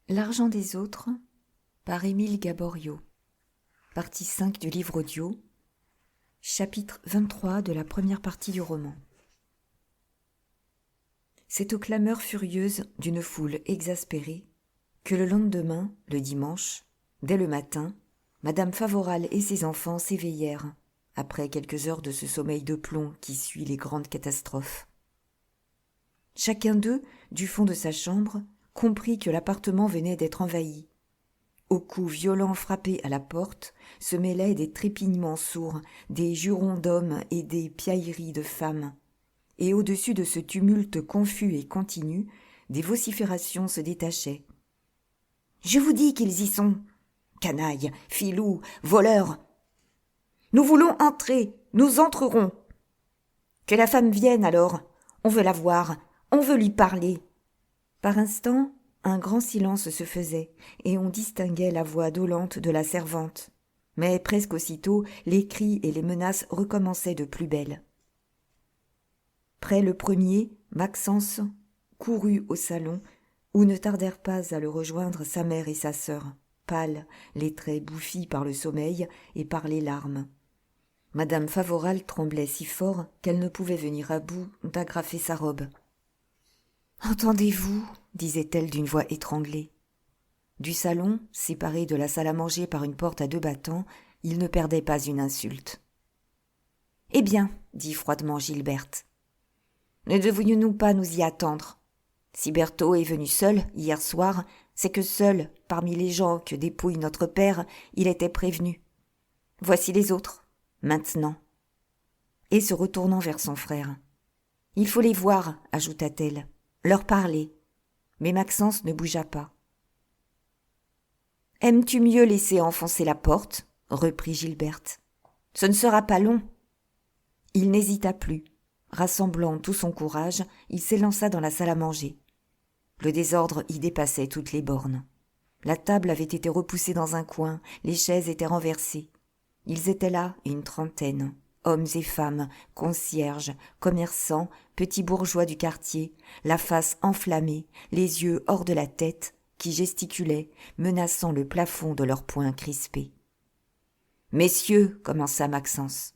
L'argent des autres par Émile Gaboriau. Partie 5 du livre audio. Chapitre 23 de la première partie du roman. C'est aux clameurs furieuses d'une foule exaspérée que le lendemain, le dimanche, dès le matin, Madame Favoral et ses enfants s'éveillèrent, après quelques heures de ce sommeil de plomb qui suit les grandes catastrophes. Chacun d'eux, du fond de sa chambre, comprit que l'appartement venait d'être envahi. Aux coups violents frappés à la porte se mêlaient des trépignements sourds, des jurons d'hommes et des piailleries de femmes. Et au-dessus de ce tumulte confus et continu, des vociférations se détachaient. « Je vous dis qu'ils y sont ! Canailles, filous, voleurs ! Nous voulons entrer, nous entrerons ! Que la femme vienne alors, on veut la voir, on veut lui parler !» Par instants, un grand silence se faisait, et on distinguait la voix dolente de la servante. Mais presque aussitôt, les cris et les menaces recommençaient de plus belle. Près le premier, Maxence courut au salon, où ne tardèrent pas à le rejoindre sa mère et sa sœur, pâles, les traits bouffis par le sommeil et par les larmes. Madame Favoral tremblait si fort qu'elle ne pouvait venir à bout d'agrafer sa robe. « Entendez-vous » disait-elle d'une voix étranglée. Du salon, séparé de la salle à manger par une porte à 2 battants, il ne perdait pas une insulte. « Eh bien, dit froidement Gilberte, ne devions-nous pas nous y attendre ? Si Berthaud est venu seul, hier soir, c'est que seul, parmi les gens que dépouille notre père, il était prévenu. Voici les autres, maintenant. » Et se retournant vers son frère. « Il faut les voir, ajouta-t-elle, leur parler. » Mais Maxence ne bougea pas. « Aimes-tu mieux laisser enfoncer la porte ?» reprit Gilberte. « Ce ne sera pas long. » Il n'hésita plus. Rassemblant tout son courage, il s'élança dans la salle à manger. Le désordre y dépassait toutes les bornes. La table avait été repoussée dans un coin, les chaises étaient renversées. Ils étaient là, une trentaine, hommes et femmes, concierges, commerçants, petits bourgeois du quartier, la face enflammée, les yeux hors de la tête, qui gesticulaient, menaçant le plafond de leurs poings crispés. « Messieurs, commença Maxence.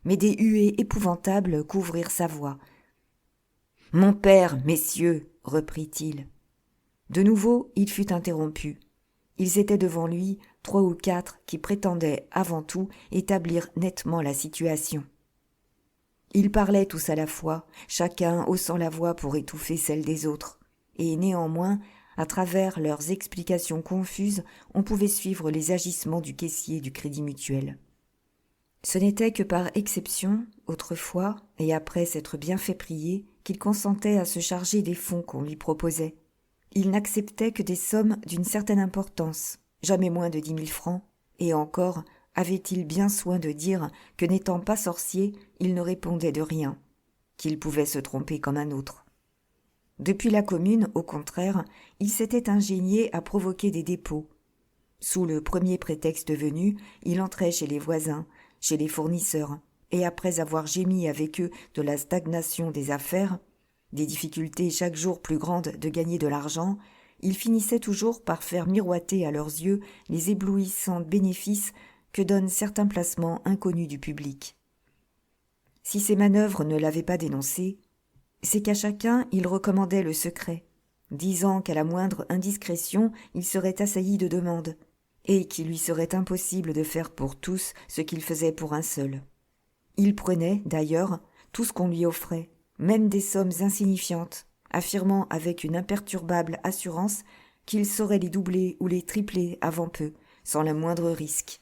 Mais des huées épouvantables couvrirent sa voix. « Mon père, messieurs, reprit-il. » De nouveau, il fut interrompu. Ils étaient devant lui 3 ou 4 qui prétendaient, avant tout, établir nettement la situation. Ils parlaient tous à la fois, chacun haussant la voix pour étouffer celle des autres, et néanmoins, à travers leurs explications confuses, on pouvait suivre les agissements du caissier du Crédit Mutuel. Ce n'était que par exception, autrefois, et après s'être bien fait prier, qu'il consentait à se charger des fonds qu'on lui proposait. Il n'acceptait que des sommes d'une certaine importance, jamais moins de 10 000 francs, et encore avait-il bien soin de dire que n'étant pas sorcier, il ne répondait de rien, qu'il pouvait se tromper comme un autre. Depuis la Commune, au contraire, il s'était ingénié à provoquer des dépôts. Sous le premier prétexte venu, il entrait chez les voisins, chez les fournisseurs, et après avoir gémi avec eux de la stagnation des affaires, des difficultés chaque jour plus grandes de gagner de l'argent, il finissait toujours par faire miroiter à leurs yeux les éblouissants bénéfices que donnent certains placements inconnus du public. Si ces manœuvres ne l'avaient pas dénoncé, c'est qu'à chacun il recommandait le secret, disant qu'à la moindre indiscrétion il serait assailli de demandes, et qu'il lui serait impossible de faire pour tous ce qu'il faisait pour un seul. Il prenait, d'ailleurs, tout ce qu'on lui offrait, même des sommes insignifiantes, affirmant avec une imperturbable assurance qu'il saurait les doubler ou les tripler avant peu, sans le moindre risque.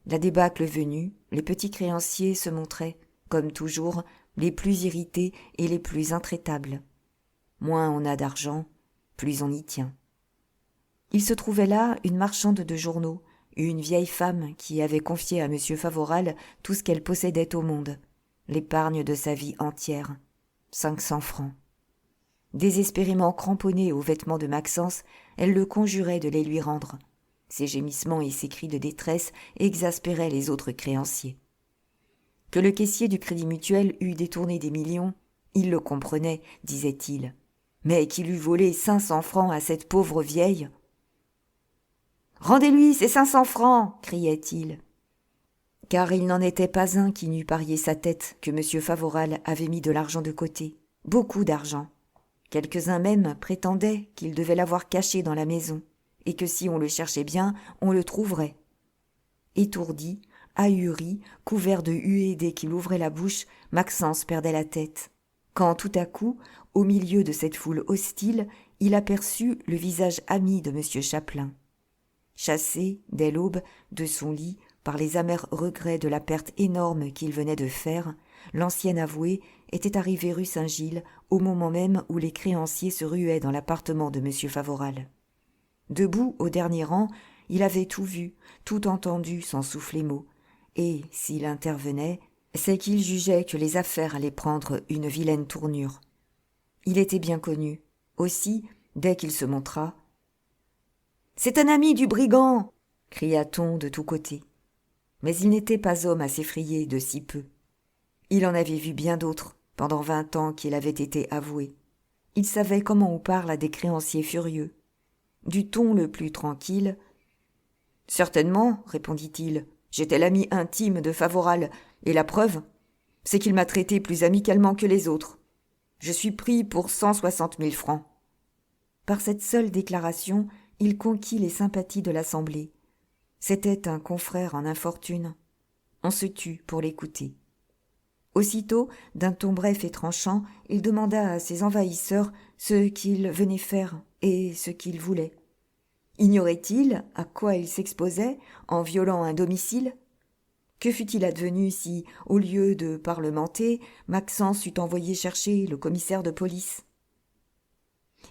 La débâcle venue, les petits créanciers se montraient, comme toujours, les plus irrités et les plus intraitables. Moins on a d'argent, plus on y tient. Il se trouvait là une marchande de journaux, une vieille femme qui avait confié à M. Favoral tout ce qu'elle possédait au monde, l'épargne de sa vie entière, 500 francs. Désespérément cramponnée aux vêtements de Maxence, elle le conjurait de les lui rendre. Ses gémissements et ses cris de détresse exaspéraient les autres créanciers. Que le caissier du Crédit Mutuel eût détourné des millions, il le comprenait, disait-il. Mais qu'il eût volé 500 francs à cette pauvre vieille. « Rendez-lui ses 500 francs !» criait-il. Car il n'en était pas un qui n'eût parié sa tête que M. Favoral avait mis de l'argent de côté, beaucoup d'argent. Quelques-uns même prétendaient qu'il devait l'avoir caché dans la maison, et que si on le cherchait bien, on le trouverait. Étourdi, ahuri, couvert de huées dès qu'il ouvrait la bouche, Maxence perdait la tête. Quand tout à coup, au milieu de cette foule hostile, il aperçut le visage ami de M. Chapelain. Chassé, dès l'aube, de son lit, par les amers regrets de la perte énorme qu'il venait de faire, l'ancien avoué était arrivé rue Saint-Gilles au moment même où les créanciers se ruaient dans l'appartement de M. Favoral. Debout au dernier rang, il avait tout vu, tout entendu sans souffler mot, et, s'il intervenait, c'est qu'il jugeait que les affaires allaient prendre une vilaine tournure. Il était bien connu. Aussi, dès qu'il se montra, « C'est un ami du brigand !» cria-t-on de tous côtés. Mais il n'était pas homme à s'effrayer de si peu. Il en avait vu bien d'autres, pendant 20 ans qu'il avait été avoué. Il savait comment on parle à des créanciers furieux. Du ton le plus tranquille, « Certainement, répondit-il, j'étais l'ami intime de Favoral, et la preuve, c'est qu'il m'a traité plus amicalement que les autres. Je suis pris pour 160 000 francs. » Par cette seule déclaration, il conquit les sympathies de l'Assemblée. C'était un confrère en infortune. On se tut pour l'écouter. Aussitôt, d'un ton bref et tranchant, il demanda à ses envahisseurs ce qu'ils venaient faire et ce qu'ils voulaient. Ignorait-il à quoi il s'exposait en violant un domicile ? Que fût-il advenu si, au lieu de parlementer, Maxence eût envoyé chercher le commissaire de police ?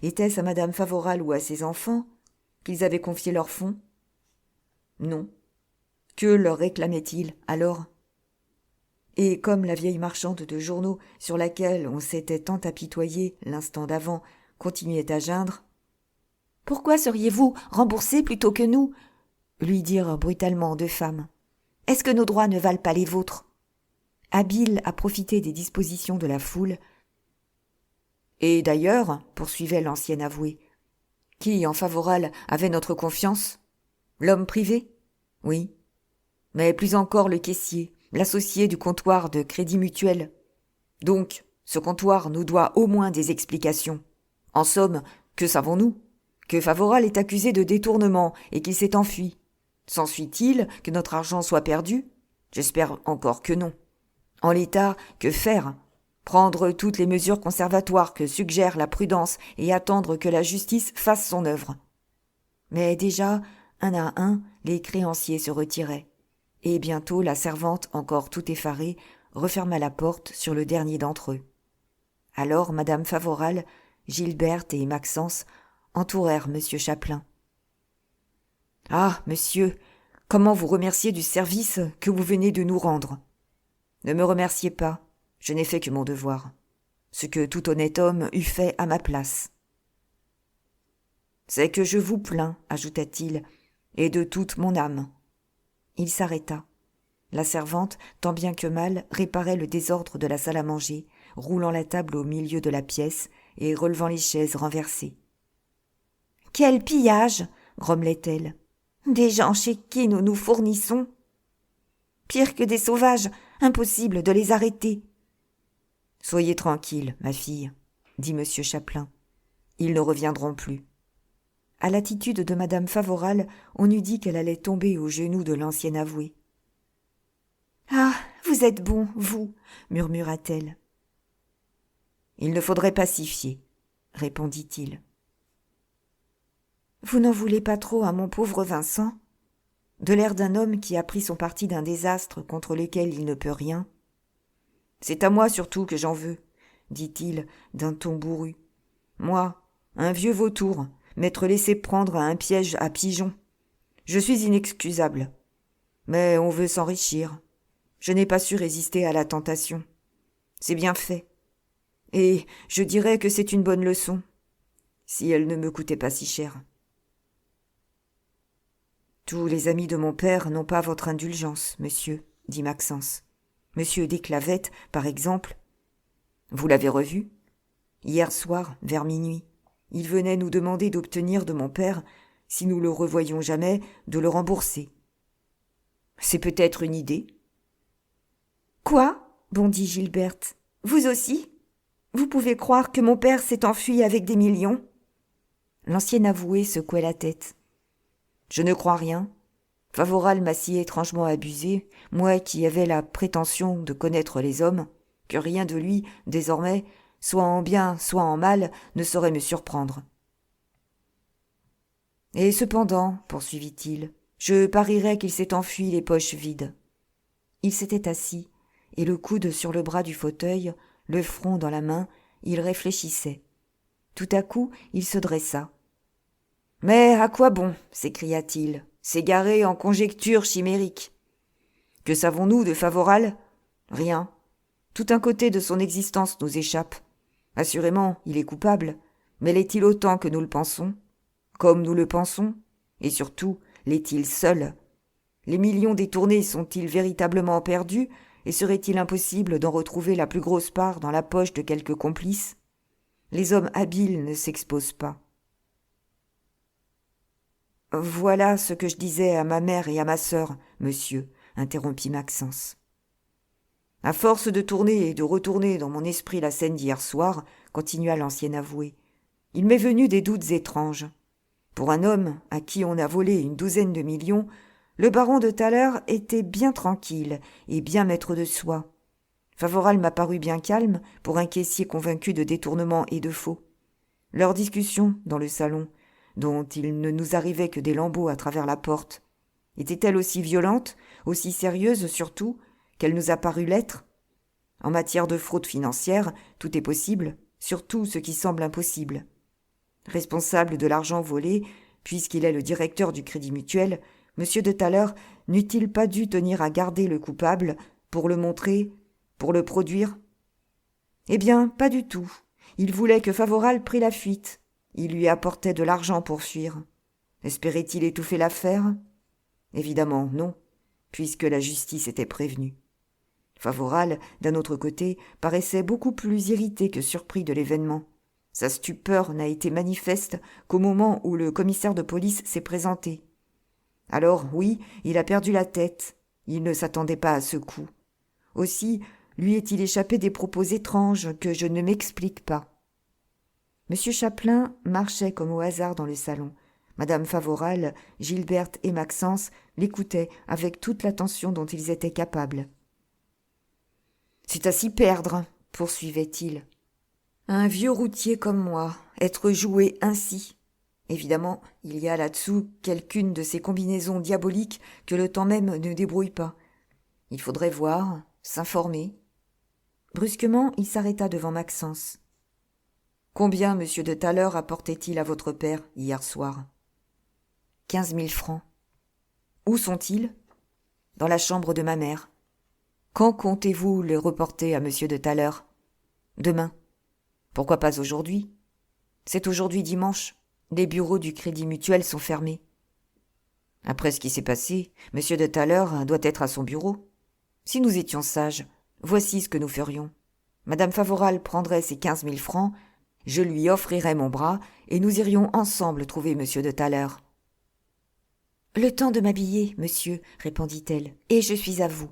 Était-ce à Madame Favoral ou à ses enfants qu'ils avaient confié leurs fonds ? Non. Que leur réclamait-il alors ? Et comme la vieille marchande de journaux sur laquelle on s'était tant apitoyé l'instant d'avant continuait à geindre, « Pourquoi seriez-vous remboursé plutôt que nous ?» lui dirent brutalement 2 femmes. « Est-ce que nos droits ne valent pas les vôtres ?» Habile à profiter des dispositions de la foule. « Et d'ailleurs, poursuivait l'ancien avoué, qui en Favoral avait notre confiance ? L'homme privé ? Oui. Mais plus encore le caissier, l'associé du comptoir de Crédit Mutuel. Donc, ce comptoir nous doit au moins des explications. En somme, que savons-nous ? Que Favoral est accusé de détournement et qu'il s'est enfui. S'ensuit-il que notre argent soit perdu ? J'espère encore que non. En l'état, que faire ? Prendre toutes les mesures conservatoires que suggère la prudence et attendre que la justice fasse son œuvre. Mais déjà, un à un, les créanciers se retiraient. Et bientôt la servante, encore tout effarée, referma la porte sur le dernier d'entre eux. Alors Madame Favoral, Gilberte et Maxence entourèrent Monsieur Chapelain. « Ah, monsieur, comment vous remercier du service que vous venez de nous rendre ? Ne me remerciez pas, je n'ai fait que mon devoir, ce que tout honnête homme eût fait à ma place. »« C'est que je vous plains, ajouta-t-il, et de toute mon âme. » Il s'arrêta. La servante, tant bien que mal, réparait le désordre de la salle à manger, roulant la table au milieu de la pièce et relevant les chaises renversées. « Quel pillage !» grommelait-elle. « Des gens chez qui nous nous fournissons. Pire que des sauvages, impossible de les arrêter. »« Soyez tranquille, ma fille, » dit M. Chapelain. « Ils ne reviendront plus. » À l'attitude de Madame Favoral, on eût dit qu'elle allait tomber aux genoux de l'ancien avoué. « Ah, vous êtes bon, vous !» murmura-t-elle. « Il ne faudrait pas s'y fier, » répondit-il. « Vous n'en voulez pas trop à mon pauvre Vincent ?» De l'air d'un homme qui a pris son parti d'un désastre contre lequel il ne peut rien. « C'est à moi surtout que j'en veux, » dit-il d'un ton bourru. « Moi, un vieux vautour, m'être laissé prendre à un piège à pigeons. Je suis inexcusable. Mais on veut s'enrichir. Je n'ai pas su résister à la tentation. C'est bien fait. Et je dirais que c'est une bonne leçon, si elle ne me coûtait pas si cher. » « Tous les amis de mon père n'ont pas votre indulgence, monsieur, » dit Maxence. « Monsieur Desclavette, par exemple. Vous l'avez revu ? Hier soir, vers minuit, il venait nous demander d'obtenir de mon père, si nous le revoyions jamais, de le rembourser. C'est peut-être une idée. Quoi ? Bondit Gilberte. Vous aussi ? Vous pouvez croire que mon père s'est enfui avec des millions ? L'ancien avoué secouait la tête. Je ne crois rien. Favoral m'a si étrangement abusé, moi qui avais la prétention de connaître les hommes, que rien de lui, désormais, soit en bien, soit en mal, ne saurait me surprendre. Et cependant, poursuivit-il, je parierais qu'il s'est enfui les poches vides. Il s'était assis, et le coude sur le bras du fauteuil, le front dans la main, il réfléchissait. Tout à coup, il se dressa. « Mais à quoi bon ?» s'écria-t-il. « S'égarer en conjectures chimériques. Que savons-nous de Favoral ? Rien. Tout un côté de son existence nous échappe. Assurément, il est coupable, mais l'est-il autant que nous le pensons ? Comme nous le pensons ? Et surtout, l'est-il seul ? Les millions détournés sont-ils véritablement perdus, et serait-il impossible d'en retrouver la plus grosse part dans la poche de quelque complice ? Les hommes habiles ne s'exposent pas. « Voilà ce que je disais à ma mère et à ma sœur, monsieur, » interrompit Maxence. À force de tourner et de retourner dans mon esprit la scène d'hier soir, continua l'ancien avoué, il m'est venu des doutes étranges. Pour un homme à qui on a volé une douzaine de millions, le baron de Thaler était bien tranquille et bien maître de soi. Favoral m'a paru bien calme pour un caissier convaincu de détournement et de faux. Leur discussion dans le salon, dont il ne nous arrivait que des lambeaux à travers la porte, était-elle aussi violente, aussi sérieuse surtout, qu'elle nous a paru l'être ? En matière de fraude financière, tout est possible, surtout ce qui semble impossible. Responsable de l'argent volé, puisqu'il est le directeur du Crédit Mutuel, M. de Thaler n'eût-il pas dû tenir à garder le coupable, pour le montrer, pour le produire ? Eh bien, pas du tout. Il voulait que Favoral prît la fuite. Il lui apportait de l'argent pour fuir. Espérait-il étouffer l'affaire ? Évidemment non, puisque la justice était prévenue. Favoral, d'un autre côté, paraissait beaucoup plus irrité que surpris de l'événement. Sa stupeur n'a été manifeste qu'au moment où le commissaire de police s'est présenté. Alors, oui, il a perdu la tête. Il ne s'attendait pas à ce coup. Aussi, lui est-il échappé des propos étranges que je ne m'explique pas. M. Chapelain marchait comme au hasard dans le salon. Madame Favoral, Gilberte et Maxence l'écoutaient avec toute l'attention dont ils étaient capables. « C'est à s'y perdre, » poursuivait-il. « Un vieux routier comme moi, être joué ainsi. Évidemment, il y a là-dessous quelqu'une de ces combinaisons diaboliques que le temps même ne débrouille pas. Il faudrait voir, s'informer. » Brusquement, il s'arrêta devant Maxence. « Combien M. de Thaler apportait-il à votre père hier soir » 15 000 francs. Où sont-ils ? Dans la chambre de ma mère. Quand comptez-vous les reporter à M. de Thaler ? Demain. Pourquoi pas aujourd'hui ? C'est aujourd'hui dimanche. Les bureaux du Crédit Mutuel sont fermés. Après ce qui s'est passé, M. de Thaler doit être à son bureau. Si nous étions sages, voici ce que nous ferions. Madame Favoral prendrait ses 15 000 francs, je lui offrirais mon bras, et nous irions ensemble trouver M. de Thaler. « Le temps de m'habiller, monsieur, » répondit-elle, « et je suis à vous. »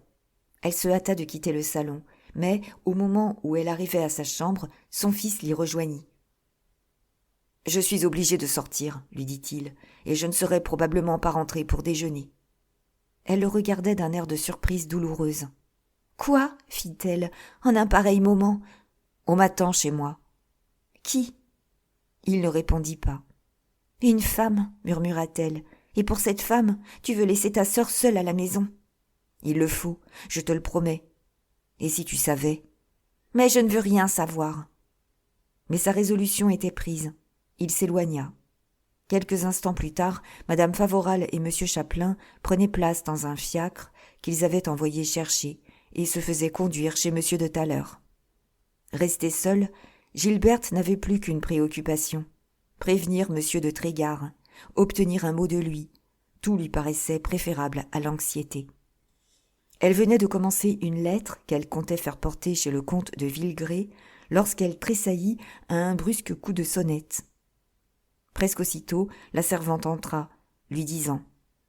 Elle se hâta de quitter le salon, mais, au moment où elle arrivait à sa chambre, son fils l'y rejoignit. « Je suis obligé de sortir, » lui dit-il, « et je ne serai probablement pas rentré pour déjeuner. » Elle le regardait d'un air de surprise douloureuse. « Quoi ?» fit-elle, « en un pareil moment ? On m'attend chez moi. »« Qui ?» Il ne répondit pas. « Une femme, » murmura-t-elle, « et pour cette femme, tu veux laisser ta sœur seule à la maison ? » « Il le faut, je te le promets. Et si tu savais ? » ?»« Mais je ne veux rien savoir. » Mais sa résolution était prise. Il s'éloigna. Quelques instants plus tard, Madame Favoral et M. Chapelain prenaient place dans un fiacre qu'ils avaient envoyé chercher et se faisaient conduire chez M. de Thaler. Restée seule, Gilberte n'avait plus qu'une préoccupation. Prévenir M. de Trégard, obtenir un mot de lui. Tout lui paraissait préférable à l'anxiété. Elle venait de commencer une lettre qu'elle comptait faire porter chez le comte de Villergré lorsqu'elle tressaillit à un brusque coup de sonnette. Presque aussitôt, la servante entra, lui disant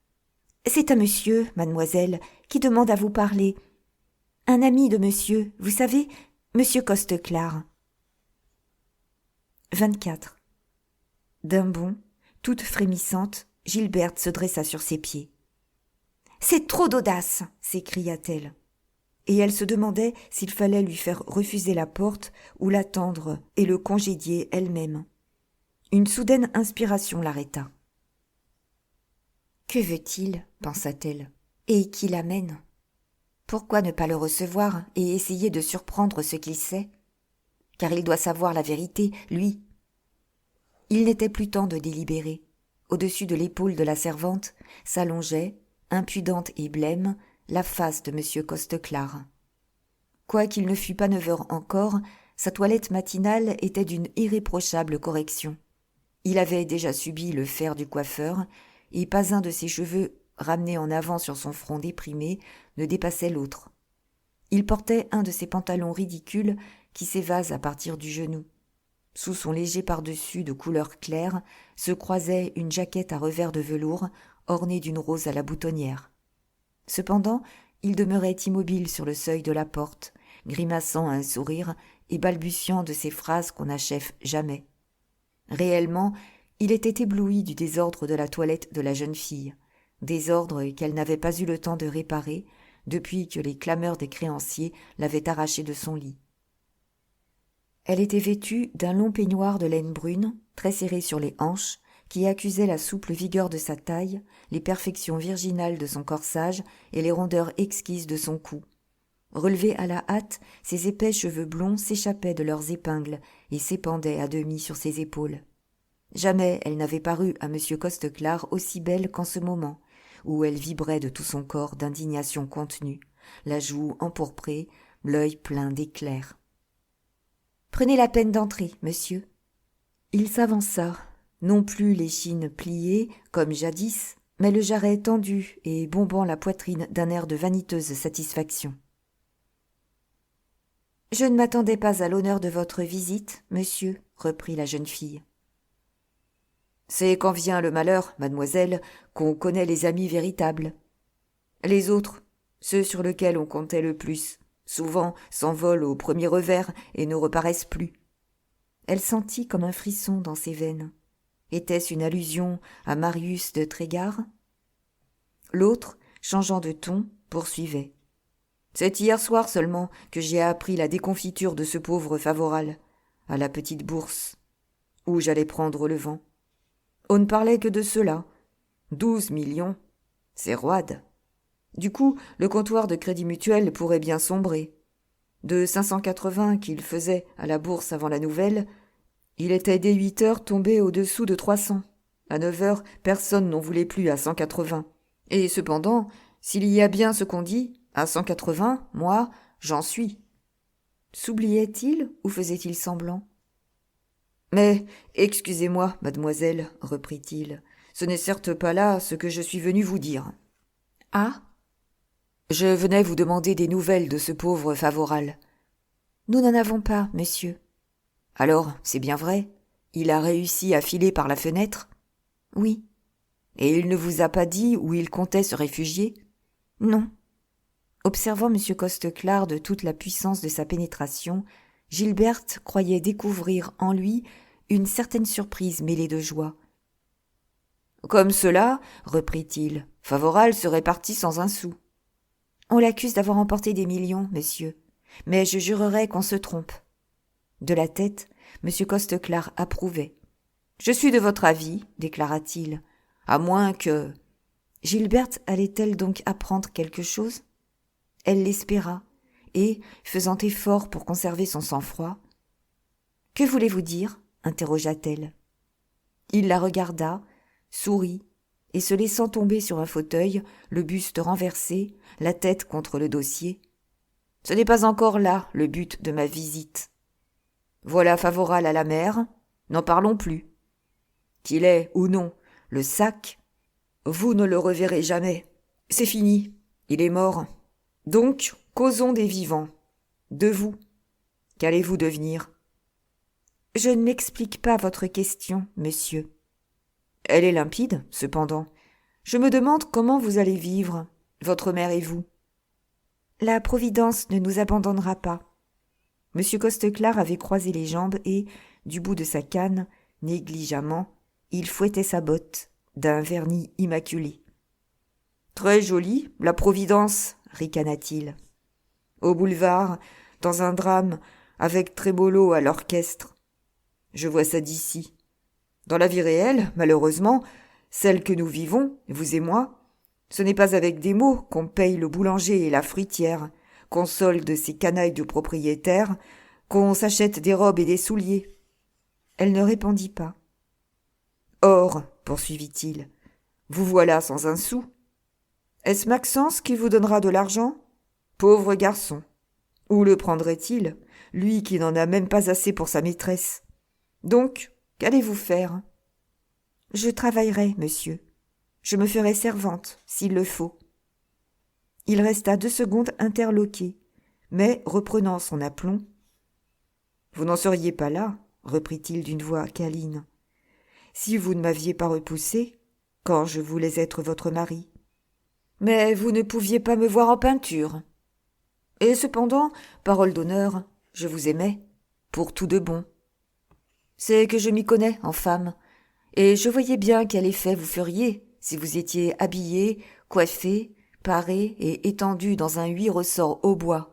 « C'est un monsieur, mademoiselle, qui demande à vous parler. Un ami de monsieur, vous savez, monsieur Costeclare. » 24. D'un bond, toute frémissante, Gilberte se dressa sur ses pieds. « C'est trop d'audace !» s'écria-t-elle. Et elle se demandait s'il fallait lui faire refuser la porte ou l'attendre et le congédier elle-même. Une soudaine inspiration l'arrêta. « Que veut-il » pensa-t-elle. « Et qui l'amène ? Pourquoi ne pas le recevoir et essayer de surprendre ce qu'il sait ? Car il doit savoir la vérité, lui. » Il n'était plus temps de délibérer. Au-dessus de l'épaule de la servante s'allongeait, impudente et blême, la face de M. Costeclare. Quoiqu'il ne fût pas 9 heures encore, sa toilette matinale était d'une irréprochable correction. Il avait déjà subi le fer du coiffeur, et pas un de ses cheveux, ramenés en avant sur son front déprimé, ne dépassait l'autre. Il portait un de ces pantalons ridicules qui s'évasent à partir du genou. Sous son léger pardessus de couleur claire se croisait une jaquette à revers de velours ornée d'une rose à la boutonnière. Cependant, il demeurait immobile sur le seuil de la porte, grimaçant un sourire et balbutiant de ces phrases qu'on n'achève jamais. Réellement, il était ébloui du désordre de la toilette de la jeune fille, désordre qu'elle n'avait pas eu le temps de réparer depuis que les clameurs des créanciers l'avaient arrachée de son lit. Elle était vêtue d'un long peignoir de laine brune, très serré sur les hanches, qui accusait la souple vigueur de sa taille, les perfections virginales de son corsage et les rondeurs exquises de son cou. Relevés à la hâte, ses épais cheveux blonds s'échappaient de leurs épingles et s'épandaient à demi sur ses épaules. Jamais elle n'avait paru à M. Costeclare aussi belle qu'en ce moment, où elle vibrait de tout son corps d'indignation contenue, la joue empourprée, l'œil plein d'éclairs. « Prenez la peine d'entrer, monsieur. » Il s'avança, non plus l'échine pliée, comme jadis, mais le jarret tendu et bombant la poitrine d'un air de vaniteuse satisfaction. « Je ne m'attendais pas à l'honneur de votre visite, monsieur, » reprit la jeune fille. « C'est quand vient le malheur, mademoiselle, qu'on connaît les amis véritables. Les autres, ceux sur lesquels on comptait le plus, souvent s'envolent au premier revers et ne reparaissent plus. » Elle sentit comme un frisson dans ses veines. Était-ce une allusion à Marius de Trégard ? L'autre, changeant de ton, poursuivait. « C'est hier soir seulement que j'ai appris la déconfiture de ce pauvre Favoral, à la petite bourse, où j'allais prendre le vent. On ne parlait que de cela. 12 millions, c'est roide. Du coup, le comptoir de Crédit Mutuel pourrait bien sombrer. De 580 qu'il faisait à la bourse avant la nouvelle, il était dès 8 heures tombé au-dessous de 300. À 9 heures, personne n'en voulait plus à 180. Et cependant, s'il y a bien ce qu'on dit, à 180, moi, j'en suis. » S'oubliait-il ou faisait-il semblant ? « Mais, excusez-moi, mademoiselle, reprit-il, ce n'est certes pas là ce que je suis venu vous dire. »« Ah ? » ?»« Je venais vous demander des nouvelles de ce pauvre Favoral. »« Nous n'en avons pas, monsieur. »« Alors, c'est bien vrai ? Il a réussi à filer par la fenêtre ? » ?»« Oui. »« Et il ne vous a pas dit où il comptait se réfugier ? » ?»« Non. » Observant M. Costeclare de toute la puissance de sa pénétration, Gilberte croyait découvrir en lui une certaine surprise mêlée de joie. « Comme cela, reprit-il, Favoral serait parti sans un sou. »« On l'accuse d'avoir emporté des millions, monsieur, mais je jurerais qu'on se trompe. » De la tête, M. Costeclare approuvait. « Je suis de votre avis, déclara-t-il, à moins que... » Gilberte allait-elle donc apprendre quelque chose ? Elle l'espéra, et, faisant effort pour conserver son sang-froid, « Que voulez-vous dire ?» interrogea-t-elle. Il la regarda, sourit, et se laissant tomber sur un fauteuil, le buste renversé, la tête contre le dossier. « Ce n'est pas encore là le but de ma visite. Voilà Favoral à la mer, n'en parlons plus. Qu'il ait ou non le sac, vous ne le reverrez jamais. C'est fini, il est mort. Donc, causons des vivants, de vous. Qu'allez-vous devenir ? Je ne m'explique pas votre question, monsieur. Elle est limpide, cependant. Je me demande comment vous allez vivre, votre mère et vous. La Providence ne nous abandonnera pas. Monsieur Costeclare avait croisé les jambes et, du bout de sa canne, négligemment, il fouettait sa botte, d'un vernis immaculé. Très jolie, la Providence, ricana-t-il. Au boulevard, dans un drame, avec Trébolo à l'orchestre. Je vois ça d'ici. Dans la vie réelle, malheureusement, celle que nous vivons, vous et moi, ce n'est pas avec des mots qu'on paye le boulanger et la fruitière, qu'on solde ces canailles de propriétaires, qu'on s'achète des robes et des souliers. Elle ne répondit pas. Or, poursuivit-il, vous voilà sans un sou. Est-ce Maxence qui vous donnera de l'argent ? Pauvre garçon. Où le prendrait-il, lui qui n'en a même pas assez pour sa maîtresse ? Donc, qu'allez-vous faire ? Je travaillerai, monsieur. Je me ferai servante, s'il le faut. Il resta 2 secondes interloqué, mais, reprenant son aplomb, « Vous n'en seriez pas là, reprit-il d'une voix câline, si vous ne m'aviez pas repoussé, quand je voulais être votre mari. Mais vous ne pouviez pas me voir en peinture. Et cependant, parole d'honneur, je vous aimais, pour tout de bon. C'est que je m'y connais en femme, et je voyais bien quel effet vous feriez si vous étiez habillé, coiffé, paré et étendu dans un 8 ressorts hautbois. »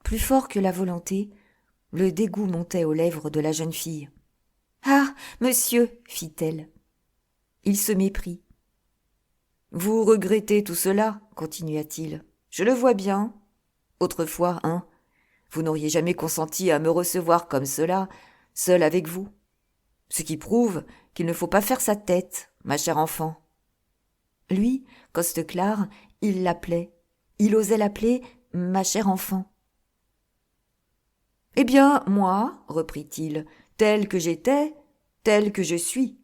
Plus fort que la volonté, le dégoût montait aux lèvres de la jeune fille. « Ah, monsieur !» fit-elle. Il se méprit. « Vous regrettez tout cela, continua-t-il. Je le vois bien. Autrefois, vous n'auriez jamais consenti à me recevoir comme cela, seul avec vous. Ce qui prouve qu'il ne faut pas faire sa tête, ma chère enfant. » Lui, Costeclare, il l'appelait. Il osait l'appeler « ma chère enfant ». « Eh bien, moi, reprit-il, tel que j'étais, tel que je suis.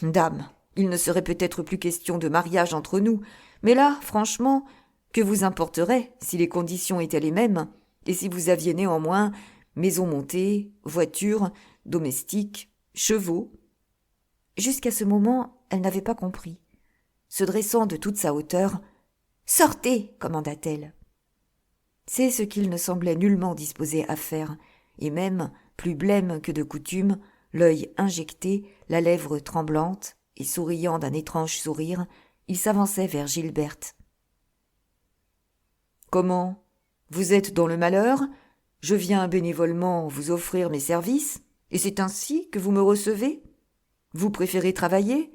Dame, il ne serait peut-être plus question de mariage entre nous, mais là, franchement, que vous importerait si les conditions étaient les mêmes, et si vous aviez néanmoins maison montée, voiture, domestique, chevaux. » Jusqu'à ce moment, elle n'avait pas compris. Se dressant de toute sa hauteur, « Sortez !» commanda-t-elle. C'est ce qu'il ne semblait nullement disposé à faire, et même, plus blême que de coutume, l'œil injecté, la lèvre tremblante, et souriant d'un étrange sourire, il s'avançait vers Gilberte. « Comment ? Vous êtes dans le malheur ? Je viens bénévolement vous offrir mes services, et c'est ainsi que vous me recevez ? Vous préférez travailler ?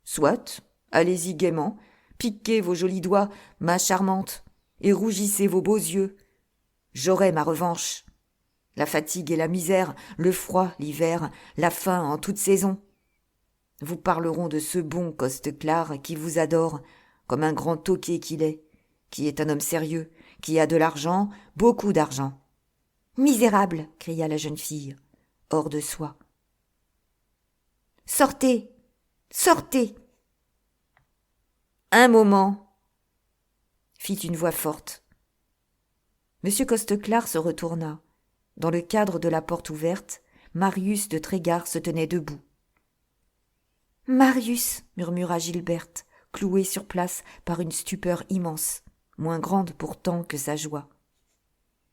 Soit, allez-y gaiement, piquez vos jolis doigts, ma charmante, et rougissez vos beaux yeux. J'aurai ma revanche. La fatigue et la misère, le froid, l'hiver, la faim en toute saison. Vous parleront de ce bon Costeclare qui vous adore, comme un grand toqué qu'il est, qui est un homme sérieux, qui a de l'argent, beaucoup d'argent. « Misérable !» cria la jeune fille, hors de soi. « Sortez ! Sortez !»« Un moment !» fit une voix forte. Monsieur Costeclare se retourna. Dans le cadre de la porte ouverte, Marius de Trégard se tenait debout. « Marius !» murmura Gilberte, clouée sur place par une stupeur immense, moins grande pourtant que sa joie.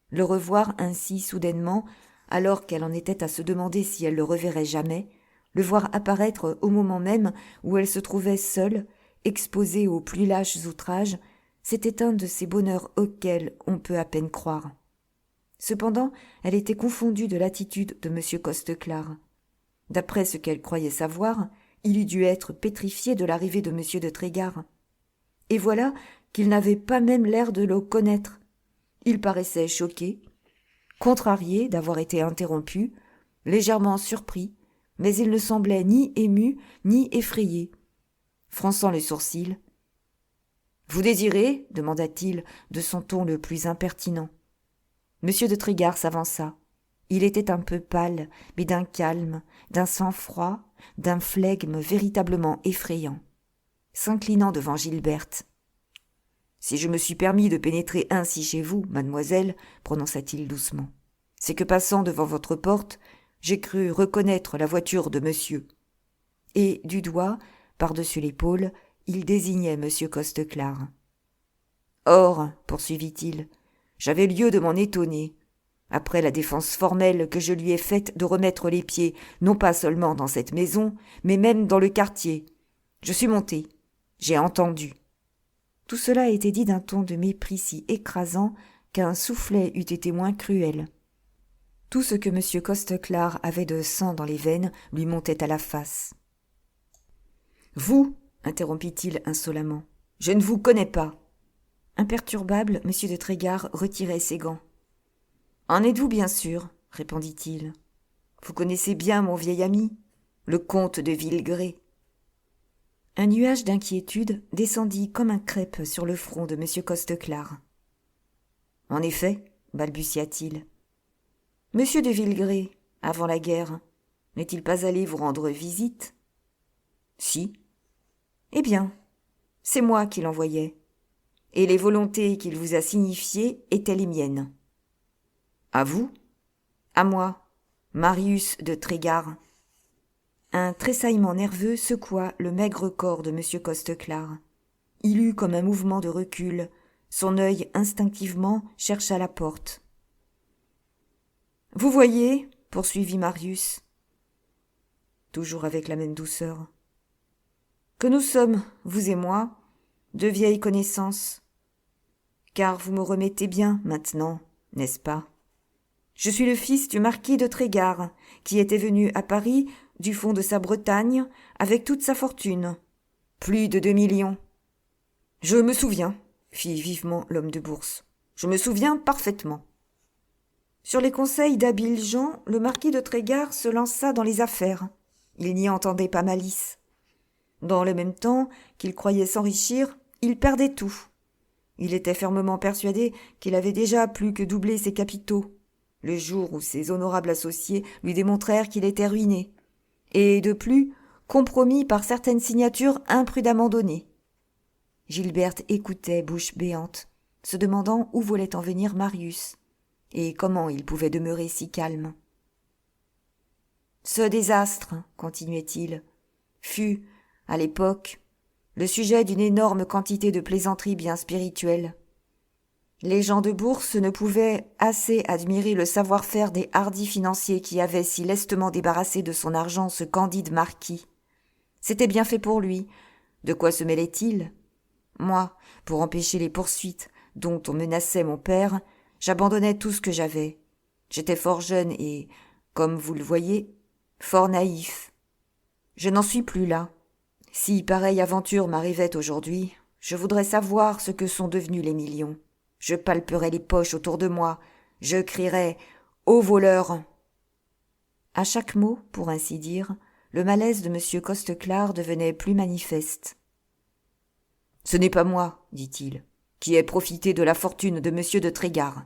Le revoir ainsi soudainement, alors qu'elle en était à se demander si elle le reverrait jamais, le voir apparaître au moment même où elle se trouvait seule, exposée aux plus lâches outrages, c'était un de ces bonheurs auxquels on peut à peine croire. Cependant, elle était confondue de l'attitude de M. Costeclare. D'après ce qu'elle croyait savoir, il eût dû être pétrifié de l'arrivée de M. de Trégard. Et voilà qu'il n'avait pas même l'air de le connaître. Il paraissait choqué, contrarié d'avoir été interrompu, légèrement surpris, mais il ne semblait ni ému ni effrayé. Fronçant les sourcils, « Vous désirez ?» demanda-t-il de son ton le plus impertinent. Monsieur de Trégard s'avança. Il était un peu pâle, mais d'un calme, d'un sang-froid, d'un flegme véritablement effrayant. S'inclinant devant Gilberte. « Si je me suis permis de pénétrer ainsi chez vous, mademoiselle, prononça-t-il doucement, c'est que passant devant votre porte, J'ai cru reconnaître la voiture de monsieur. » Et du doigt, par-dessus l'épaule, il désignait monsieur Costeclare. « Or, poursuivit-il, j'avais lieu de m'en étonner, après la défense formelle que je lui ai faite de remettre les pieds, non pas seulement dans cette maison, mais même dans le quartier. Je suis monté, j'ai entendu. » Tout cela était dit d'un ton de mépris si écrasant qu'un soufflet eût été moins cruel. Tout ce que M. Costeclare avait de sang dans les veines lui montait à la face. « Vous, interrompit-il insolemment, je ne vous connais pas. » Imperturbable, M. de Trégard retirait ses gants. « En êtes-vous bien sûr ?» répondit-il. « Vous connaissez bien mon vieil ami, le comte de Villergré. » Un nuage d'inquiétude descendit comme un crêpe sur le front de M. Costeclare. « En effet, balbutia-t-il. M. de Villergré, avant la guerre, n'est-il pas allé vous rendre visite ? » « Si. »« Eh bien, c'est moi qui l'envoyais, et les volontés qu'il vous a signifiées étaient les miennes. »« À vous ? » ?»« À moi, Marius de Trégard. » Un tressaillement nerveux secoua le maigre corps de M. Costeclare. Il eut comme un mouvement de recul. Son œil instinctivement chercha la porte. « Vous voyez, poursuivit Marius, toujours avec la même douceur, que nous sommes, vous et moi, de vieilles connaissances. Car vous me remettez bien maintenant, n'est-ce pas ? Je suis le fils du marquis de Trégard, qui était venu à Paris du fond de sa Bretagne avec toute sa fortune, plus de 2 millions. Je me souviens, fit vivement l'homme de bourse. Je me souviens parfaitement. Sur les conseils d'habiles gens, le marquis de Trégard se lança dans les affaires. Il n'y entendait pas malice. Dans le même temps qu'il croyait s'enrichir, il perdait tout. Il était fermement persuadé qu'il avait déjà plus que doublé ses capitaux, le jour où ses honorables associés lui démontrèrent qu'il était ruiné, et de plus, compromis par certaines signatures imprudemment données. Gilberte écoutait bouche béante, se demandant où voulait en venir Marius, et comment il pouvait demeurer si calme. « Ce désastre, continuait-il, fut, à l'époque, le sujet d'une énorme quantité de plaisanteries bien spirituelles. Les gens de bourse ne pouvaient assez admirer le savoir-faire des hardis financiers qui avaient si lestement débarrassé de son argent ce candide marquis. C'était bien fait pour lui. De quoi se mêlait-il ? Moi, pour empêcher les poursuites dont on menaçait mon père, j'abandonnais tout ce que j'avais. J'étais fort jeune et, comme vous le voyez, fort naïf. Je n'en suis plus là. Si pareille aventure m'arrivait aujourd'hui, je voudrais savoir ce que sont devenus les millions. Je palperais les poches autour de moi. Je crierais « Ô voleurs !» À chaque mot, pour ainsi dire, le malaise de M. Costeclare devenait plus manifeste. « Ce n'est pas moi, dit-il, qui ai profité de la fortune de M. de Trégard. »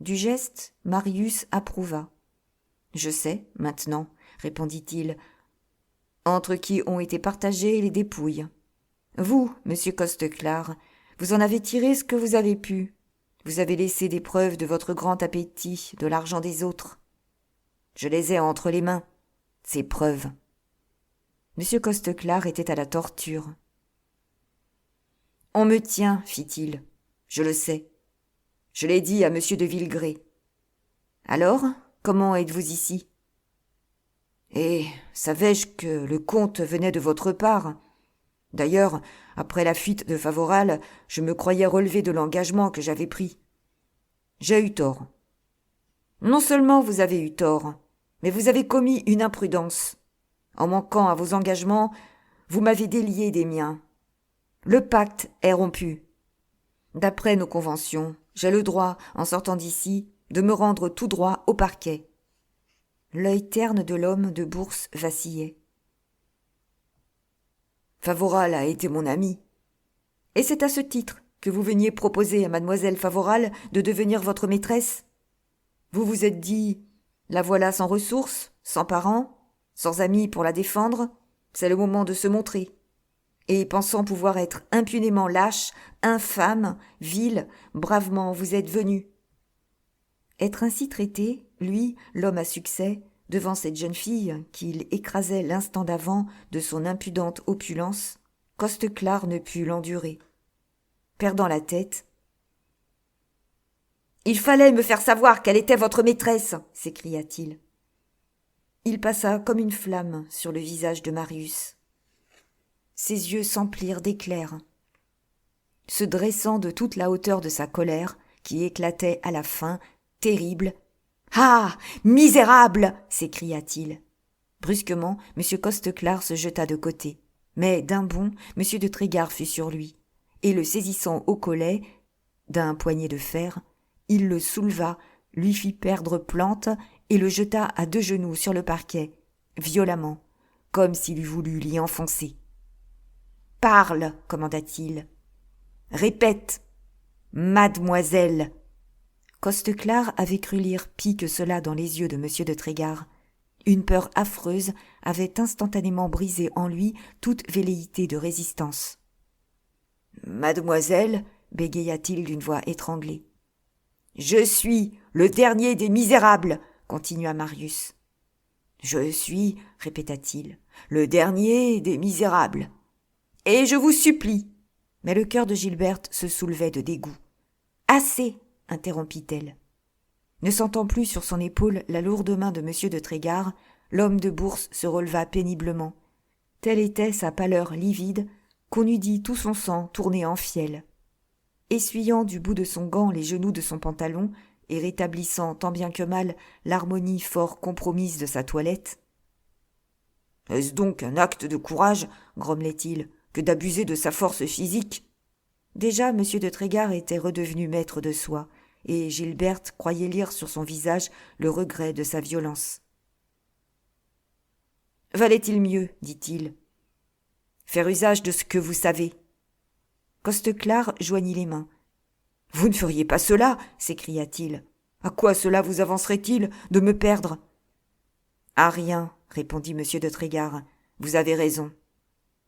Du geste, Marius approuva. « Je sais, maintenant, répondit-il, entre qui ont été partagées les dépouilles. Vous, monsieur Costeclare, vous en avez tiré ce que vous avez pu. Vous avez laissé des preuves de votre grand appétit de l'argent des autres. Je les ai entre les mains, ces preuves. » Monsieur Costeclare était à la torture. « On me tient, fit-il, je le sais. Je l'ai dit à monsieur de Villergré. Alors, comment êtes-vous ici ? Et savais-je que le comte venait de votre part ? D'ailleurs, après la fuite de Favoral, je me croyais relevé de l'engagement que j'avais pris. J'ai eu tort. Non seulement vous avez eu tort, mais vous avez commis une imprudence. En manquant à vos engagements, vous m'avez délié des miens. Le pacte est rompu. D'après nos conventions, j'ai le droit, en sortant d'ici, de me rendre tout droit au parquet. » L'œil terne de l'homme de bourse vacillait. « Favoral a été mon ami. Et c'est à ce titre que vous veniez proposer à mademoiselle Favoral de devenir votre maîtresse ? Vous vous êtes dit, la voilà sans ressources, sans parents, sans amis pour la défendre, c'est le moment de se montrer. Et pensant pouvoir être impunément lâche, infâme, vil, bravement vous êtes venu. » Être ainsi traité, lui, l'homme à succès, Devant cette jeune fille, qu'il écrasait l'instant d'avant de son impudente opulence, Costeclare ne put l'endurer. Perdant la tête, « Il fallait me faire savoir qu'elle était votre maîtresse !» s'écria-t-il. Il passa comme une flamme sur le visage de Marius. Ses yeux s'emplirent d'éclairs. Se dressant de toute la hauteur de sa colère, qui éclatait à la fin, terrible, « Ah, misérable !» s'écria-t-il. Brusquement, M. Costeclare se jeta de côté. Mais d'un bond, M. de Trégard fut sur lui, et le saisissant au collet d'un poignet de fer, il le souleva, lui fit perdre plante et le jeta à 2 genoux sur le parquet, violemment, comme s'il eût voulu l'y enfoncer. « Parle !» commanda-t-il. « Répète !»« Mademoiselle !» Costeclare avait cru lire pis que cela dans les yeux de M. de Trégard. Une peur affreuse avait instantanément brisé en lui toute velléité de résistance. « Mademoiselle !» bégaya-t-il d'une voix étranglée. « Je suis le dernier des misérables !» continua Marius. « Je suis, répéta-t-il, le dernier des misérables. Et je vous supplie !» Mais le cœur de Gilberte se soulevait de dégoût. « Assez !» interrompit-elle. Ne sentant plus sur son épaule la lourde main de M. de Trégard, l'homme de bourse se releva péniblement. Telle était sa pâleur livide qu'on eût dit tout son sang tourné en fiel. Essuyant du bout de son gant les genoux de son pantalon et rétablissant tant bien que mal l'harmonie fort compromise de sa toilette. « Est-ce donc un acte de courage, grommelait-il, que d'abuser de sa force physique ?» Déjà M. de Trégard était redevenu maître de soi, et Gilberte croyait lire sur son visage le regret de sa violence. « Valait-il mieux, dit-il, faire usage de ce que vous savez ?» Costeclare joignit les mains. « Vous ne feriez pas cela !» s'écria-t-il. « À quoi cela vous avancerait-il de me perdre ?»« À rien, » répondit M. de Trégard. « Vous avez raison.